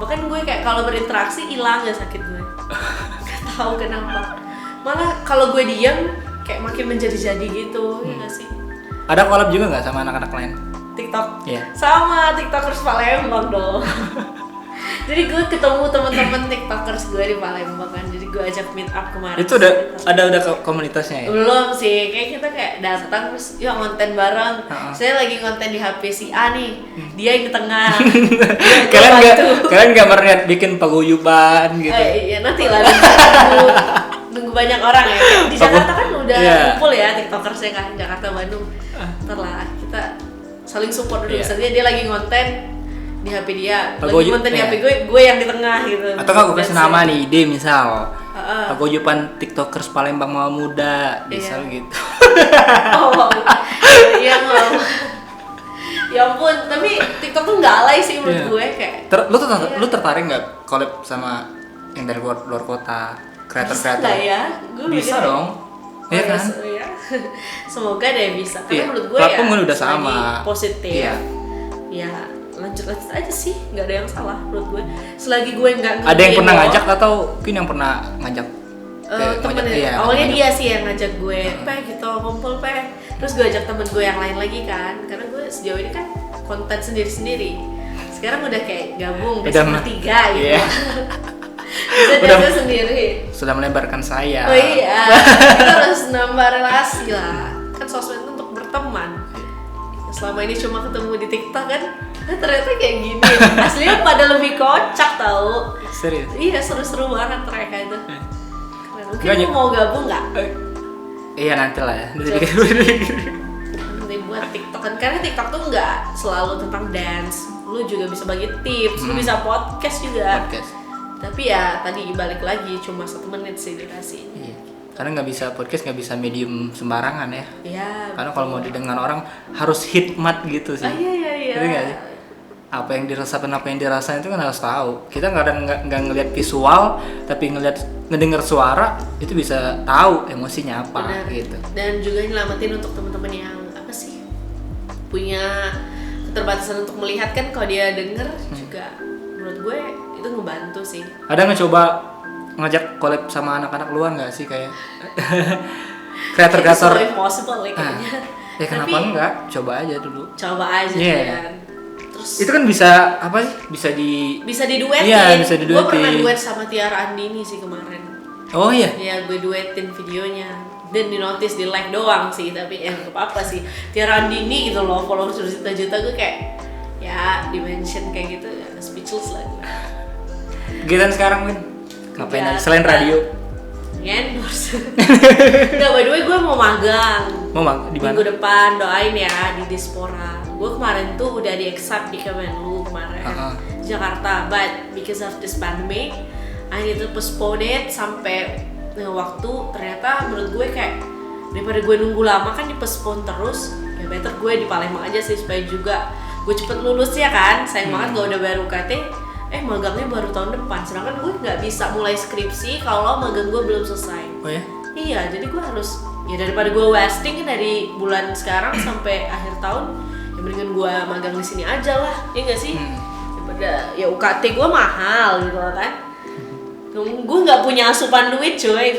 Bahkan gue kayak kalau berinteraksi hilang ya sakit gue. Gak tahu kenapa. Malah kalau gue diam kayak makin menjadi-jadi gitu, ya nggak sih?
Ada collab juga nggak sama anak-anak lain?
TikTok?
Iya.
Sama TikTokers Palembang dong. Jadi gue ketemu teman-teman TikTokers gue di Palembang kan. Jadi gue ajak meet up kemarin.
Itu udah komunitasnya ya?
Belum sih, kayak kita kayak datang terus yuk konten bareng. Saya lagi konten di HP si A nih. Dia yang di tengah.
Kalian nggak pernah bikin paguyuban gitu?
Iya nanti lah. Nunggu banyak orang ya. Di Jakarta kan udah kumpul ya TikTokersnya kan, Jakarta Bandung. Ntar lah kita saling support dulu. Misalnya dia lagi ngonten di HP dia, lagi ngonten di HP gue yang di tengah gitu.
Atau nggak gue kasih nama nih, ide misal paguyuban TikTokers Palembang Mama Muda, misal gitu.
Iya mau. Ya ampun, tapi TikTok tuh nggak alay sih menurut gue kayak.
Lu tertarik nggak collab sama yang dari luar kota, kreator-kreator?
Bisa ya?
Bisa dong. Iya kan?
Semoga deh bisa. Karena menurut gue
platform
ya
udah sama.
Positif. Ya lanjut aja sih, nggak ada yang salah menurut gue. Selagi gue nggak.
Ada yang pernah ngajak atau mungkin yang pernah ngajak?
Temennya. Awalnya dia sih yang ngajak gue, gitu kumpul Terus gue ajak temen gue yang lain lagi kan. Karena gue sejauh ini kan konten sendiri-sendiri. Sekarang udah kayak gabung bertiga gitu. Bisa sendiri.
Sudah melebarkan saya.
Oh iya, kita harus nambah relasi lah. Kan sosmed itu untuk berteman. Selama ini cuma ketemu di TikTok kan, ternyata kayak gini. Aslinya pada lebih kocak tau.
Serius?
Iya, seru-seru banget mereka itu. Mungkin lu mau gabung nggak?
Iya nanti lah ya.
Nanti buat TikTok kan, karena TikTok tuh nggak selalu tentang dance. Lu juga bisa bagi tips, lu bisa podcast juga. Tapi ya tadi balik lagi cuma 1 menit sih durasi.
Iya. Karena podcast nggak bisa medium sembarangan ya.
Iya.
Karena kalau mau didengar orang harus hikmat gitu sih.
Iya.
Jadi nggak sih? Apa yang dirasakan, apa yang dirasain itu kan harus tahu. Kita nggak ngelihat visual, tapi ngedengar suara itu bisa tahu emosinya apa. Benar. Gitu.
Dan juga nyelamatin untuk teman-teman yang apa sih punya keterbatasan untuk melihat kan, kalau dia denger juga menurut gue itu ngebantu sih.
Ada nggak coba ngajak collab sama anak-anak luar nggak sih kayak kreator-kreator?
It's so impossible kayaknya.
Ya kenapa enggak? Coba aja dulu.
Coba aja kan. Terus
itu kan bisa apa sih? Bisa diduetin. Iya, bisa diduetin.
Gue pernah duet sama Tiara Andini sih kemarin.
Oh iya?
Iya, gue duetin videonya. Dan di notice, di like doang sih, tapi ya nggak apa-apa sih. Tiara Andini gitu loh, followers juta-juta, gue kayak ya di-mention kayak gitu ya speechless lah gue.
Kegiatan sekarang Win? Ngapain aja selain radio?
Endorse. Nggak, by the way gue mau magang.
Di mana?
Minggu depan, doain ya di Dispora. Gue kemarin tuh udah di-accept di Kemenlu kemarin di Jakarta, but because of this pandemic I need to postpone it sampai waktu. Ternyata menurut gue kayak daripada gue nunggu lama kan di-postpone terus, ya better gue di Palembang aja sih supaya juga gue cepet lulus ya kan. Sayang banget gak udah bayar UKT, magangnya baru tahun depan. Sedangkan gue nggak bisa mulai skripsi kalau magang gue belum selesai.
Oh ya?
Iya, jadi gue harus ya daripada gue wasting dari bulan sekarang sampai akhir tahun, ya mendingan gue magang di sini aja lah, ya nggak sih? ya UKT gue mahal gitu kan. Gue nggak punya asupan duit cuy,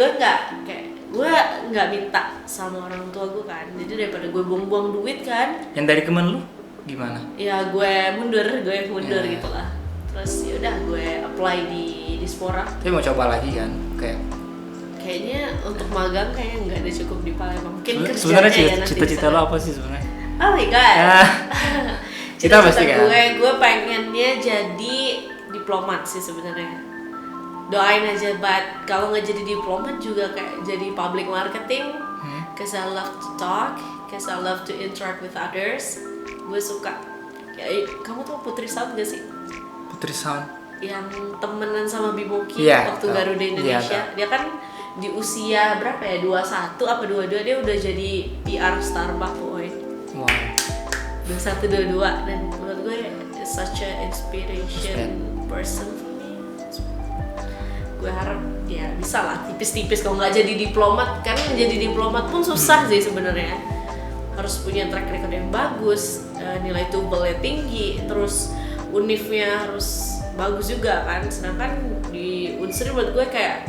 gue nggak minta sama orang tua gue kan, jadi daripada gue buang-buang duit kan.
Yang dari Kemen lu gimana?
Ya gue mundur gitu lah. Terus ya udah gue apply di Dispora.
Tapi mau coba lagi kan,
kayaknya untuk magang kayaknya nggak ada cukup di Palembang. Mungkin
sebenarnya
kerjanya
cita-cita lo apa sih sebenarnya?
Oh my god.
Ya. Kita pasti kan.
Gue pengennya jadi diplomat sih sebenarnya. Doain aja, but kalau nggak jadi diplomat juga kayak jadi public marketing, cause I love to talk, cause I love to interact with others. Gue suka. Kamu tuh Putri Sound gak sih?
Putri Sound
yang temenan sama Bimoki waktu Garuda Indonesia. Dia kan di usia berapa ya? 21 apa 22 dia udah jadi PR Starbucks boy.
Wow.
21 22 dan menurut gue such a inspiration person for me. Gue harap ya bisa lah tipis-tipis kalau nggak jadi diplomat, kan menjadi diplomat pun susah sih sebenarnya. Harus punya track record yang bagus, nilai tubelnya tinggi, terus unifnya harus bagus juga kan. Sedangkan di Unsri buat gue kayak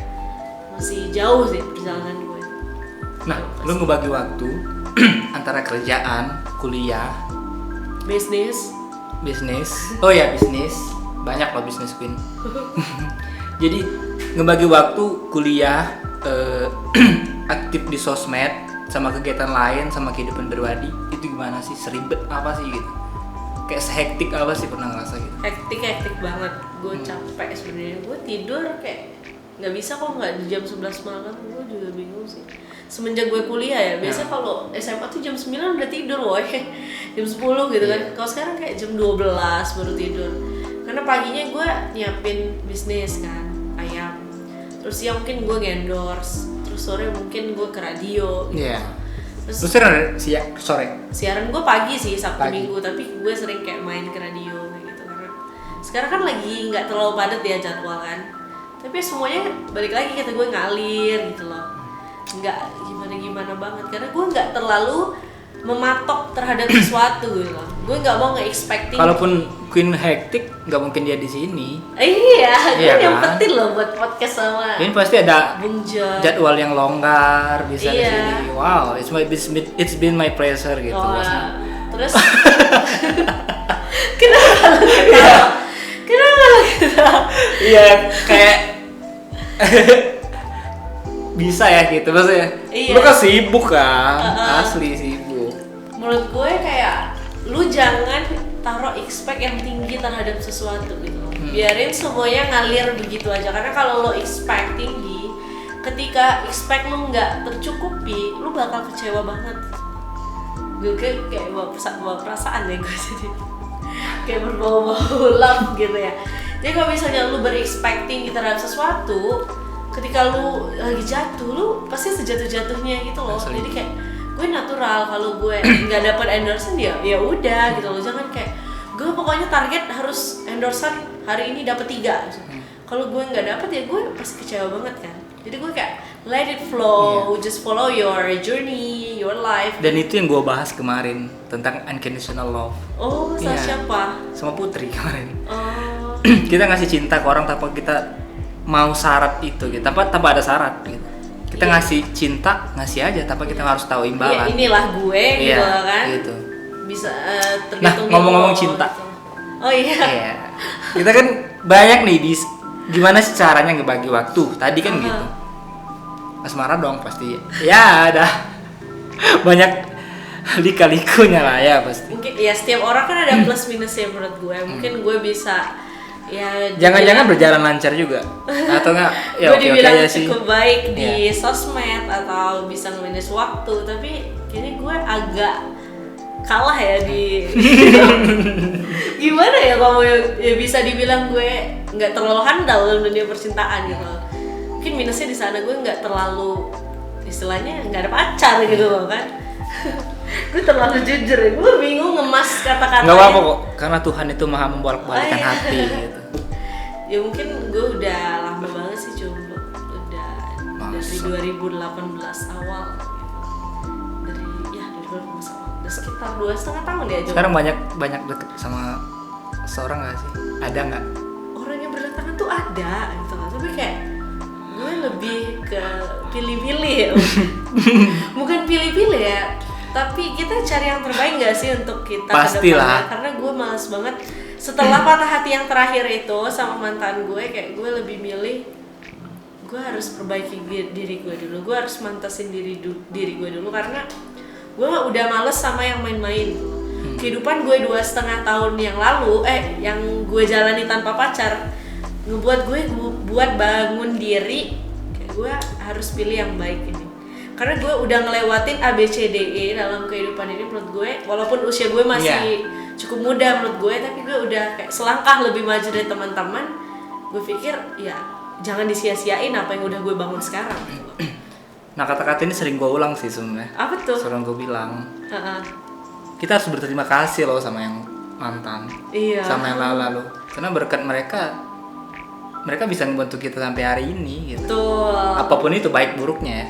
masih jauh sih perjalanan gue.
Nah, lu ngebagi waktu antara kerjaan, kuliah,
bisnis.
Oh ya, bisnis. Banyak loh bisnis queen. Jadi ngebagi waktu kuliah, aktif di sosmed, sama kegiatan lain, sama kehidupan pribadi, itu gimana sih? Seribet apa sih gitu? Kayak sehektik apa sih, pernah ngerasa gitu?
Hektik banget. Gue capek sebenarnya. Gue tidur kayak nggak bisa kok nggak di jam 11 malam. Gue juga bingung sih. Semenjak gue kuliah ya, biasa kalau SMA tuh jam 9 udah tidur woy. Jam 10 gitu kan. Kalau sekarang kayak jam 12 baru tidur. Karena paginya gue nyiapin bisnis kan, ayam. Terus siang mungkin gue ngendorse. Terus sore mungkin gue ke radio gitu.
Iya. Terus sore?
Siaran gue pagi sih, Sabtu Minggu, tapi gue sering kayak main ke radio kayak gitu. Karena sekarang kan lagi nggak terlalu padat ya jadwal kan. Tapi semuanya balik lagi kata gue ngalir gitu loh. Nggak gimana banget, karena gue nggak terlalu mematok terhadap sesuatu gitu loh. Gue nggak mau nge-expecting.
Kalaupun Queen hektik, nggak mungkin dia di sini.
Iya,
iya
kan yang
kan?
penting loh buat podcast sama.
Ini pasti ada
Bung John.
jadwal yang longgar, bisa di
Iya.
sini. Wow, it's been my pleasure gitu.
Terus kenapa lo ketawa?
Iya, kayak bisa ya gitu maksudnya.
Iya.
Lu kan sibuk kan, asli sibuk.
Menurut gue kayak lu jangan taruh expect yang tinggi terhadap sesuatu gitu loh. Biarin semuanya ngalir begitu aja, karena kalau lo expect tinggi, ketika expect lu nggak tercukupi, lu bakal kecewa banget. Gue kayak bawa perasaan deh gue jadi kayak berbau-bau love gitu ya. Jadi kalau misalnya lu berexpect tinggi terhadap sesuatu, ketika lu lagi jatuh, lu pasti sejatuh-jatuhnya gitu loh.
Asli.
Jadi kayak gue natural, kalau gue nggak dapat endorsement ya udah gitu loh. Jangan kayak gue pokoknya target harus endorsean hari ini dapat 3. Kalau gue nggak dapat ya gue pasti kecewa banget kan. Jadi gue kayak let it flow, just follow your journey, your life.
Dan itu yang gue bahas kemarin tentang unconditional love.
Oh, sama siapa?
Sama Putri kemarin.
Oh.
Kita ngasih cinta ke orang tanpa kita mau syarat itu gitu, tanpa ada syarat gitu. Kita ngasih cinta, ngasih aja tanpa kita harus tahu imbalan.
Iya, inilah gue gitu kan.
Gitu.
Bisa
Nah, ngomong-ngomong cinta.
Gitu. Oh iya.
Kita kan banyak nih gimana sih caranya ngebagi waktu. Tadi kan gitu. Asmara dong pasti. Ya ada banyak lika-likunya lah ya pasti.
Mungkin ya setiap orang kan ada plus minusnya menurut gue. Mungkin gue bisa ya
jangan-jangan berjalan lancar juga atau enggak ya
gue dibilang
aja sih.
Cukup baik di sosmed atau bisa nge-manage waktu, tapi kayaknya gue agak kalah ya di gimana ya kalau ya bisa dibilang gue nggak terlalu handal dalam dunia percintaan gitu. Mungkin minusnya di sana gue nggak terlalu istilahnya nggak ada pacar gitu loh kan. Gue terlalu jujur ya, gue bingung ngemas kata-katanya.
Nggak apa-apa kok, karena Tuhan itu maha membolak-balikan hati gitu.
Ya mungkin gue udah lama banget sih coba, udah dari 2018 awal dari 2018 awal, udah sekitar 2,5 tahun ya.
Sekarang banyak deket sama seseorang nggak sih? Ada nggak?
Orang yang berdatangan tuh ada gitu kan, tapi kayak gue lebih ke pilih-pilih ya. Bukan pilih-pilih ya, tapi kita cari yang terbaik nggak sih untuk kita ke depannya. Karena gue malas banget setelah patah hati yang terakhir itu sama mantan gue, kayak gue lebih milih gue harus perbaiki diri gue dulu, gue harus mantesin diri gue dulu, karena gue udah males sama yang main-main. Kehidupan gue 2,5 tahun yang lalu, yang gue jalani tanpa pacar, ngebuat gue buat bangun diri, kayak gue harus pilih yang baik ini. Karena gue udah ngelewatin ABCDE dalam kehidupan ini menurut gue, walaupun usia gue masih cukup muda menurut gue, tapi gue udah kayak selangkah lebih maju dari teman-teman. Gue pikir ya jangan disia-siain apa yang udah gue bangun sekarang.
Nah, kata-kata ini sering gue ulang sih sebenarnya.
Apa tuh?
Sering gue bilang. Kita harus berterima kasih loh sama yang mantan.
Iya.
Sama yang lalu. Karena berkat mereka bisa membantu kita sampai hari ini gitu.
Betul.
Apapun itu baik buruknya ya.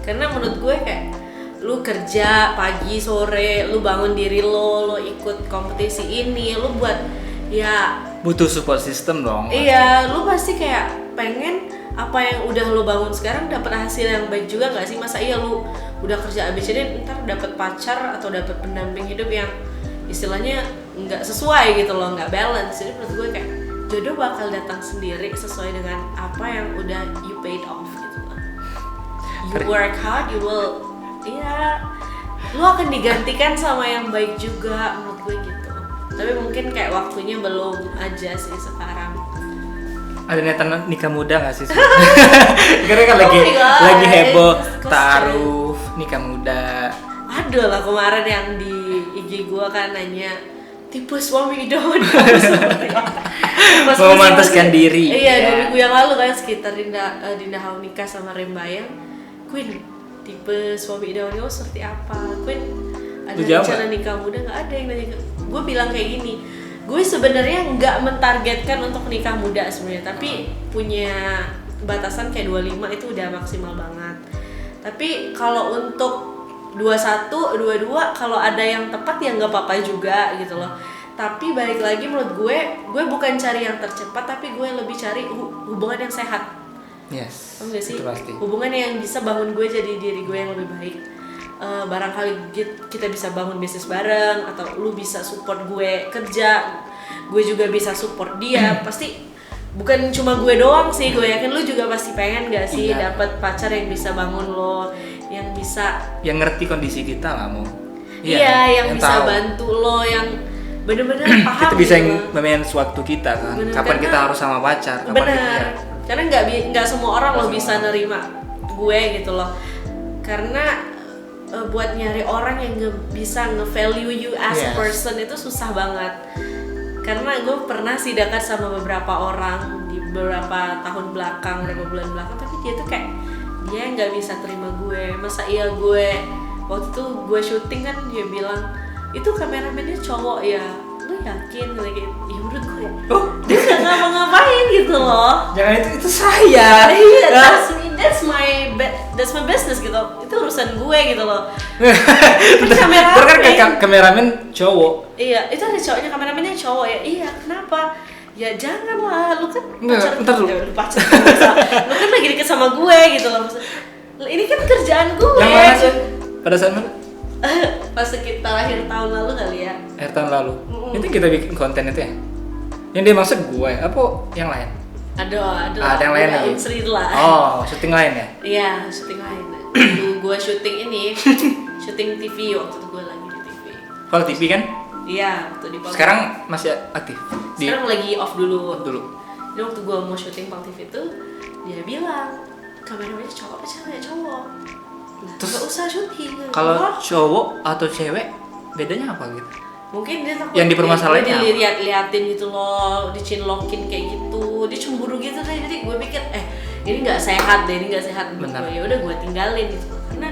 Karena menurut gue kayak lu kerja pagi sore, lu bangun diri lo ikut kompetisi ini, lu buat ya
butuh support system dong.
Iya, lu pasti kayak pengen apa yang udah lu bangun sekarang dapat hasil yang baik juga nggak sih? Masa iya lu udah kerja ABCD ntar dapat pacar atau dapat pendamping hidup yang istilahnya nggak sesuai gitu loh, nggak balance. Jadi menurut gue kayak jodoh bakal datang sendiri sesuai dengan apa yang udah you paid off gitu loh. You work hard, you will lu akan digantikan sama yang baik juga menurut gue gitu. Tapi mungkin kayak waktunya belum aja sih sekarang.
Ada niatan nikah muda nggak sih? Karena kan lagi heboh taruh nikah muda.
Ada lah kemarin yang di IG gua kan nanya tipe suami idaman kamu seperti apa?
Memantaskan diri.
Iya, 2 minggu yang lalu kan sekitar Dinda Hau nikah sama Rembayang. Queen, tipe suami idaman kamu seperti apa? Queen, ada rencana nikah muda? Nggak ada yang nanya. Gue bilang kayak gini, gue sebenarnya nggak mentargetkan untuk nikah muda sebenarnya, tapi punya batasan kayak 25 itu udah maksimal banget. Tapi kalau untuk 21, 22 kalau ada yang tepat ya nggak apa-apa juga gitu loh. Tapi balik lagi menurut gue bukan cari yang tercepat, tapi gue lebih cari hubungan yang sehat.
Yes.
Enggak sih?
Itu pasti.
Hubungan yang bisa bangun gue jadi diri gue yang lebih baik. Barangkali kita bisa bangun bisnis bareng, atau lu bisa support gue kerja, gue juga bisa support dia. Pasti bukan cuma gue doang sih, gue yakin lu juga pasti pengen gak sih dapat pacar yang bisa bangun lo, yang bisa
yang ngerti kondisi kita lah mau.
Iya, yang bisa tahu. Bantu lo, yang bener-bener paham.
Kita bisa memanage waktu kita kan. Bener, kapan kita harus sama pacar, kapan
bener. Karena nggak semua orang lo bisa nerima gue gitu loh. Karena buat nyari orang yang bisa nge-value you as a person itu susah banget. Karena gue pernah sih dekat sama beberapa orang di beberapa tahun belakang, beberapa bulan belakang, tapi dia tuh kayak dia nggak bisa terima gue. Masa iya gue waktu itu gue syuting kan dia bilang itu kameramennya cowok ya, lu yakin lagi? Ya menurut gue dia nggak ngapa-ngapain gitu loh.
Jangan itu saya.
Iya, that's my business gitu. Itu urusan gue gitu loh.
Kameramen cowok.
Iya, itu ada cowoknya, kameramennya cowok ya. Iya, kenapa? Ya janganlah, lu kan pacar lu kan lagi deket sama gue gitu loh. Ini kan kerjaan gue.
Yang mana sih? Pada saat mana?
Pas sekitar akhir tahun lalu kali ya.
Akhir tahun lalu. Itu kita bikin konten itu ya? Yang dia maksud gue, apa yang lain?
Ada
yang lain lagi?
Lah.
Oh, syuting lain ya?
Iya, syuting lain. Gue syuting ini, syuting TV waktu itu gue lagi di TV.
Kalau TV kan?
Iya, waktu di Pal.
Sekarang masih aktif?
Sekarang lagi off dulu.
Jadi
waktu gue mau syuting Pal TV itu, dia bilang, kameramennya cowok apa cewek? Cowok. Terus gak usah syuting.
Kalau cowok atau cewek, bedanya apa gitu?
Mungkin dia takut
yang dipermasalahin
dilihat-liatin gitu loh, dicinlokin kayak gitu, dia cemburu gitu deh. Jadi gue pikir ini nggak sehat deh, ini nggak sehat menurut gue. Ya udah gue tinggalin gitu. Karena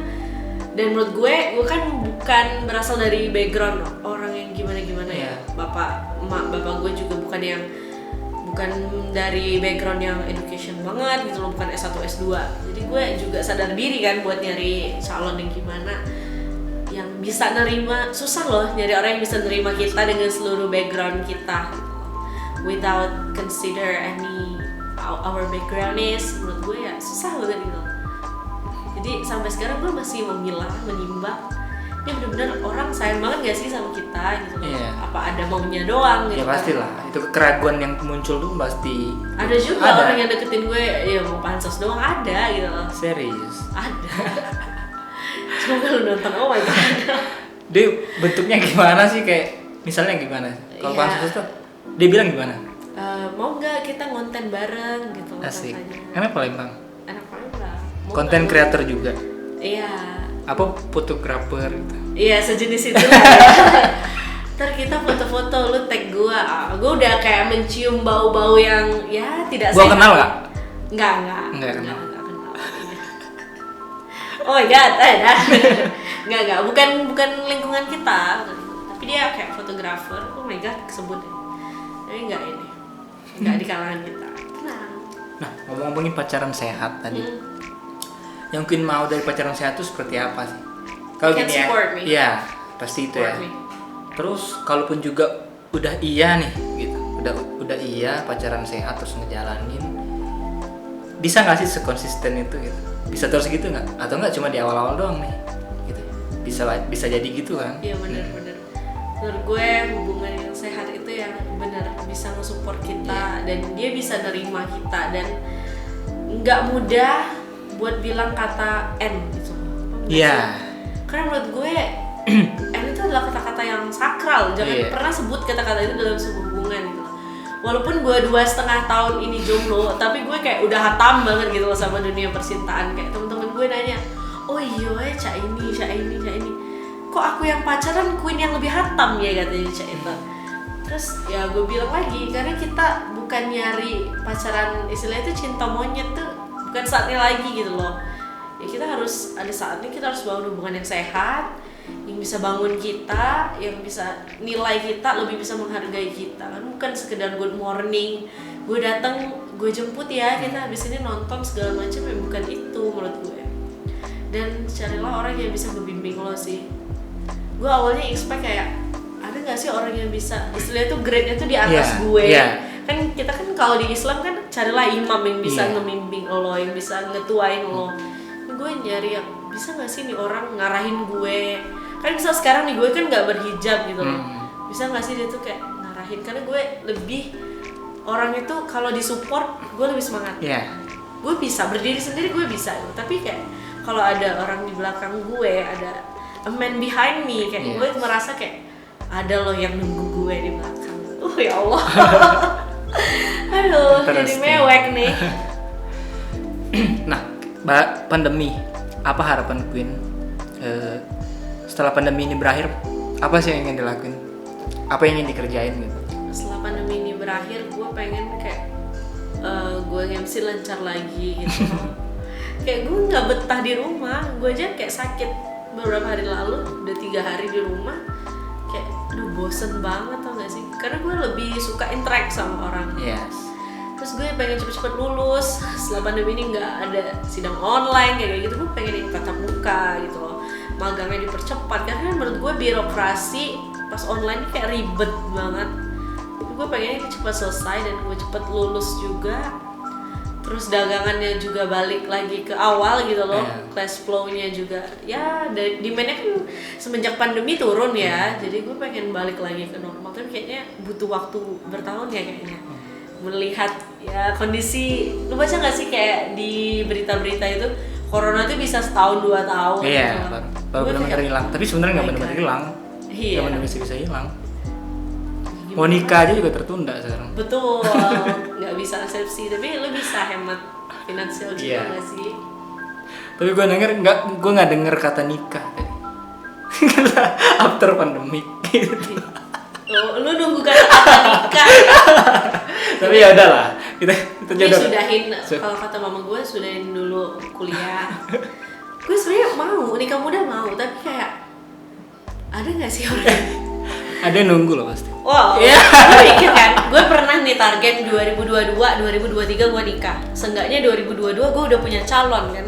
dan menurut gue kan bukan berasal dari background orang yang gimana ya. Bapak gue juga bukan dari background yang education banget gitu loh, bukan S1 S2. Jadi gue juga sadar diri kan buat nyari calon yang gimana. yang bisa nerima. Susah loh nyari orang yang bisa nerima kita dengan seluruh background kita without consider any our background is. Menurut gue ya susah banget gitu. Jadi sampai sekarang gue masih memilah, menimbang ini benar-benar orang sayang banget gak sih sama kita gitu loh. Apa ada maunya doang gitu.
Ya pastilah, itu keraguan yang muncul tuh pasti
ada juga orang yang deketin gue ya mau pansos doang, ada gitu loh.
Serius?
Ada. Coba lu nonton, oh my god.
Dia bentuknya gimana sih, kayak misalnya gimana? Kalau pansos tuh dia bilang gimana?
Mau nggak kita ngonten bareng gitu.
Asik. Enak Palembang.
Enak Palembang.
Konten kreator juga.
Iya.
Apa fotografer gitu?
Iya sejenis itu lah. Ya. Ntar kita foto-foto, lu tag gue udah kayak mencium bau-bau yang ya tidak sehat.
Gua kenal nggak?
Enggak
kenal.
Oh my god, enggak, bukan lingkungan kita, tapi dia kayak fotografer. Oh my god, kesebut ya. Tapi enggak di kalangan kita.
Nah, ngomong-ngomongin pacaran sehat tadi, yang Queen mau dari pacaran sehat itu seperti apa sih? Kalau gini ya, iya pasti itu ya. Terus kalaupun juga udah iya nih, gitu, udah iya pacaran sehat terus ngejalanin, bisa nggak sih sekonsisten itu gitu? Bisa terus gitu nggak? Atau nggak cuma di awal-awal doang nih? Gitu. Bisa jadi gitu kan?
Iya benar. Menurut gue hubungan yang sehat itu yang benar bisa nge-support kita dan dia bisa nerima kita dan nggak mudah buat bilang kata N gitu.
Iya.
Karena menurut gue N itu adalah kata-kata yang sakral. Jangan pernah sebut kata-kata itu dalam sebuah hubungan gitu. Walaupun gue 2,5 tahun ini jomblo, tapi gue kayak udah hatam banget gitu loh sama dunia percintaan. Kayak temen-temen gue nanya, oh iya Cak ini. Kok aku yang pacaran Queen yang lebih hatam ya katanya Cak itu. Terus ya gue bilang lagi, karena kita bukan nyari pacaran istilahnya itu cinta monyet tuh, bukan saatnya lagi gitu loh. Ya kita harus ada saatnya kita harus bangun hubungan yang sehat, yang bisa bangun kita, yang bisa nilai kita, lebih bisa menghargai kita kan, bukan sekedar good morning, gue datang, gue jemput ya, kita habis ini nonton segala macam, ya bukan itu menurut gue. Dan carilah orang yang bisa ngebimbing lo sih. Gue awalnya expect kayak ada nggak sih orang yang bisa, istilahnya tuh grade-nya tuh di atas gue. Kan kita kan kalau di Islam kan carilah imam yang bisa ngembimbing lo, yang bisa ngetuain lo. Gue nyari yang bisa nggak sih nih orang ngarahin gue. Kan misal sekarang nih gue kan nggak berhijab gitu loh, bisa nggak sih dia tuh kayak ngarahin, karena gue lebih orang itu kalau disupport gue lebih semangat. Gue bisa berdiri sendiri, gue bisa gitu. Tapi kayak kalau ada orang di belakang gue, ada a man behind me, kayak gue merasa kayak ada loh yang nunggu gue di belakang. Ya Allah. Aduh, jadi mewek nih.
Nah, pandemi, apa harapan Queen setelah pandemi ini berakhir? Apa sih yang ingin dilakuin? Apa yang ingin dikerjain gitu?
Setelah pandemi ini berakhir, gue pengen kayak gue MC lancar lagi gitu. Kayak gue nggak betah di rumah. Gue aja kayak sakit beberapa hari lalu, udah 3 hari di rumah. Kayak aduh bosen banget tau gak sih? Karena gue lebih suka interact sama orang. Terus gue pengen cepet-cepet lulus. Setelah pandemi ini nggak ada sidang online kayak gitu, gue pengen yang tatap muka gitu loh. Magangnya dipercepat, karena menurut gue birokrasi pas online ini kayak ribet banget. Gue pengennya cepat selesai dan gue cepet lulus juga. Terus dagangannya juga balik lagi ke awal gitu loh. Cash flow-nya juga ya demand-nya kan semenjak pandemi turun ya. Jadi gue pengen balik lagi ke normal, tapi kayaknya butuh waktu bertahun ya kayaknya. Melihat ya kondisi, lu baca nggak sih kayak di berita-berita itu corona tuh bisa setahun 2 tahun.
Baru benar-benar hilang. Tapi sebenarnya nggak benar-benar hilang. Nggak benar-benar bisa hilang. Mau nikah aja juga tertunda sekarang.
Betul, nggak bisa resepsi, tapi lu bisa hemat finansial juga nggak sih?
Tapi gue nggak denger kata nikah tadi. After pandemic gitu.
Oh, lu nunggu kata nikah.
Tapi ya udahlah, kita jodoh.
Sudahin, kalau kata mama gue sudahin dulu kuliah. Gue sebenarnya mau nikah muda mau, tapi kayak ada nggak sih orang?
Ada yang nunggu loh pasti.
Wow, mikir kan, gue pernah nih target 2022, 2023 gue nikah. Seenggaknya 2022 gue udah punya calon kan.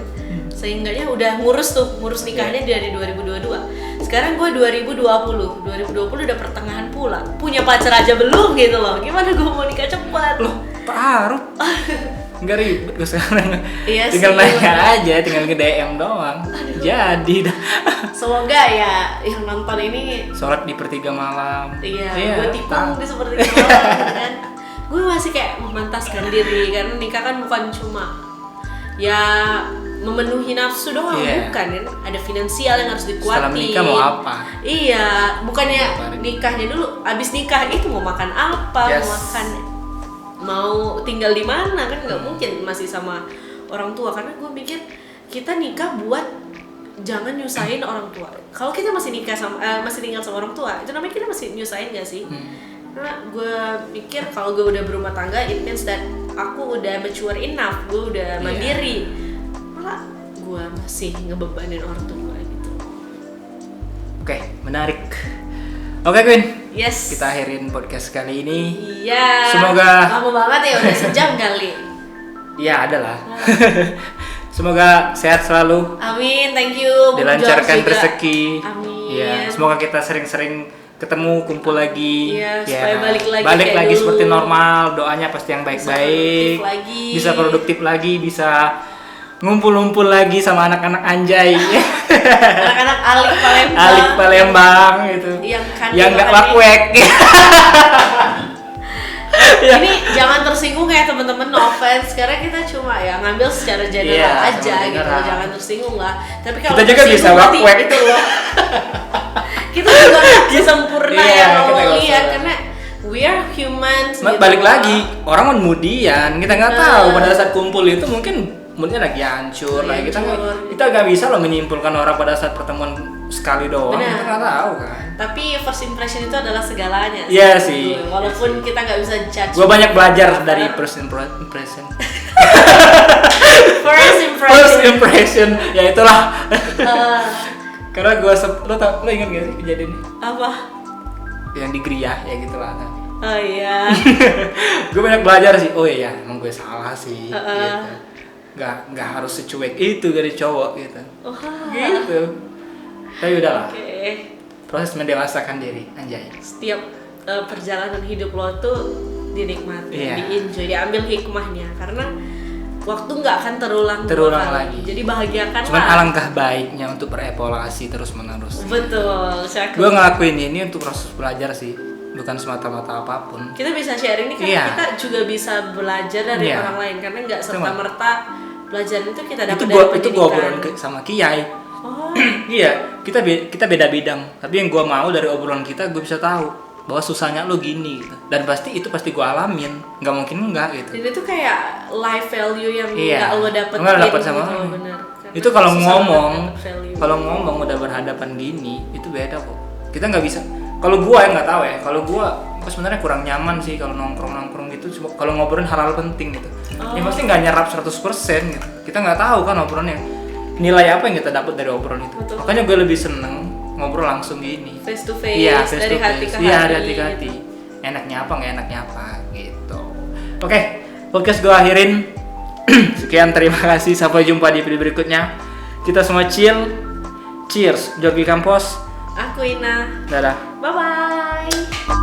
sehingganya udah ngurus nikahnya dari 2022. Sekarang gue 2020 udah pertengahan pula, punya pacar aja belum gitu loh. Gimana gue mau nikah cepat?
Loh, taruh. Nggak ribet gue sekarang.
Iya
tinggal
sih,
nanya aja, tinggal ke DM doang. Jadi dah.
Semoga ya yang nonton ini
Sholat di 1/3 malam.
Iya, gue tikung di seperti itu kan. Gue masih kayak memantaskan diri karena nikah kan bukan cuma ya memenuhi nafsu doang, bukan kan, ada finansial yang harus dikuatin.
Setelah menikah mau apa?
Iya, bukannya nikahnya dulu, abis nikah itu mau makan apa, mau tinggal di mana kan nggak mungkin masih sama orang tua, karena gue mikir kita nikah buat jangan nyusahin orang tua. Kalau kita masih nikah masih tinggal sama orang tua, itu namanya kita masih nyusahin gak sih? Karena gue pikir kalau gue udah berumah tangga, it means that aku udah mature enough, gue udah mandiri. Malah gue masih ngebebanin orang tua gitu.
Oke, menarik. Oke Queen,
Yes.
kita akhirin podcast kali ini.
Iya.
Semoga
lama banget ya, udah sejam kali.
Iya, adalah. Semoga sehat selalu.
Amin, thank you.
Dilancarkan rezeki.
Amin.
Ya, semoga kita sering-sering ketemu, kumpul lagi.
Iya, supaya balik
lagi
dulu.
seperti normal. Doanya pasti yang baik-baik. Bisa produktif lagi, bisa ngumpul-ngumpul lagi sama anak-anak anjay.
Anak-anak
Alik Palembang gitu. Yang nggak wakwek.
Ini jangan tersinggung ya teman-teman, no offense, karena kita cuma ya ngambil secara general aja gitu, jangan tersinggung lah. Tapi kalau
kita juga bisa wakwek
itu loh. Kita juga nggak sempurna ya kalau lihat, karena we are humans.
Balik lagi, orang kemudian kita nggak tahu pada saat kumpul itu mungkin moodnya lagi hancur, kita nggak bisa loh menyimpulkan orang pada saat pertemuan sekali doang. Kita nggak tahu kan.
Tapi first impression itu adalah segalanya.
Iya sih.
Walaupun kita nggak bisa judge.
Gue banyak belajar dari first impression. First impression, ya itulah. Karena gue lo ingat gak sih kejadian ini?
Apa?
Yang di Gria ya gitulah.
Oh iya.
Gue banyak belajar sih. Oh iya, emang gue salah sih. Gitu. Nggak harus secuek itu dari cowok gitu. Gitu. Tapi udahlah. Proses mendewasakan diri, anjay.
Setiap perjalanan hidup lo tuh dinikmati, di-enjoy, diambil hikmahnya, karena waktu nggak akan terulang
lagi.
Jadi bahagiakan.
Cuman alangkah baiknya untuk berevaluasi terus menerus.
Betul.
Gue ngelakuin ini untuk proses belajar sih, bukan semata-mata apapun.
Kita bisa sharing ini karena kita juga bisa belajar dari orang lain, karena nggak serta-merta pelajaran itu kita dapat dari pendidikan.
Itu gue obrolan sama Kiai. Iya, kita beda bidang, tapi yang gue mau dari obrolan kita, gue bisa tahu bahwa susahnya lo gini gitu. Dan pasti gue alamin, nggak mungkin enggak gitu.
Dan itu kayak life value yang nggak lo dapetin
sama
gitu, bener.
Itu kalau ngomong udah berhadapan gini, itu beda kok. Kita nggak bisa. Kalau gue nggak tahu ya, kalau gue sebenarnya kurang nyaman sih kalau nongkrong gitu. Kalau ngobrolin hal-hal penting gitu, ya pasti nggak nyerap 100% gitu. Kita nggak tahu kan obrolannya nilai apa yang kita dapat dari obrolan itu. Betul. Makanya gue lebih seneng ngobrol langsung gini,
face to face, dari hati ke hati.
Iya, dari hati ke hati. Enaknya apa, nggak enaknya apa gitu. Oke, podcast gue akhirin. Sekian, terima kasih. Sampai jumpa di video berikutnya. Kita semua chill. Cheers, Jogi Kampos.
Aku Ina.
Dadah.
Bye bye.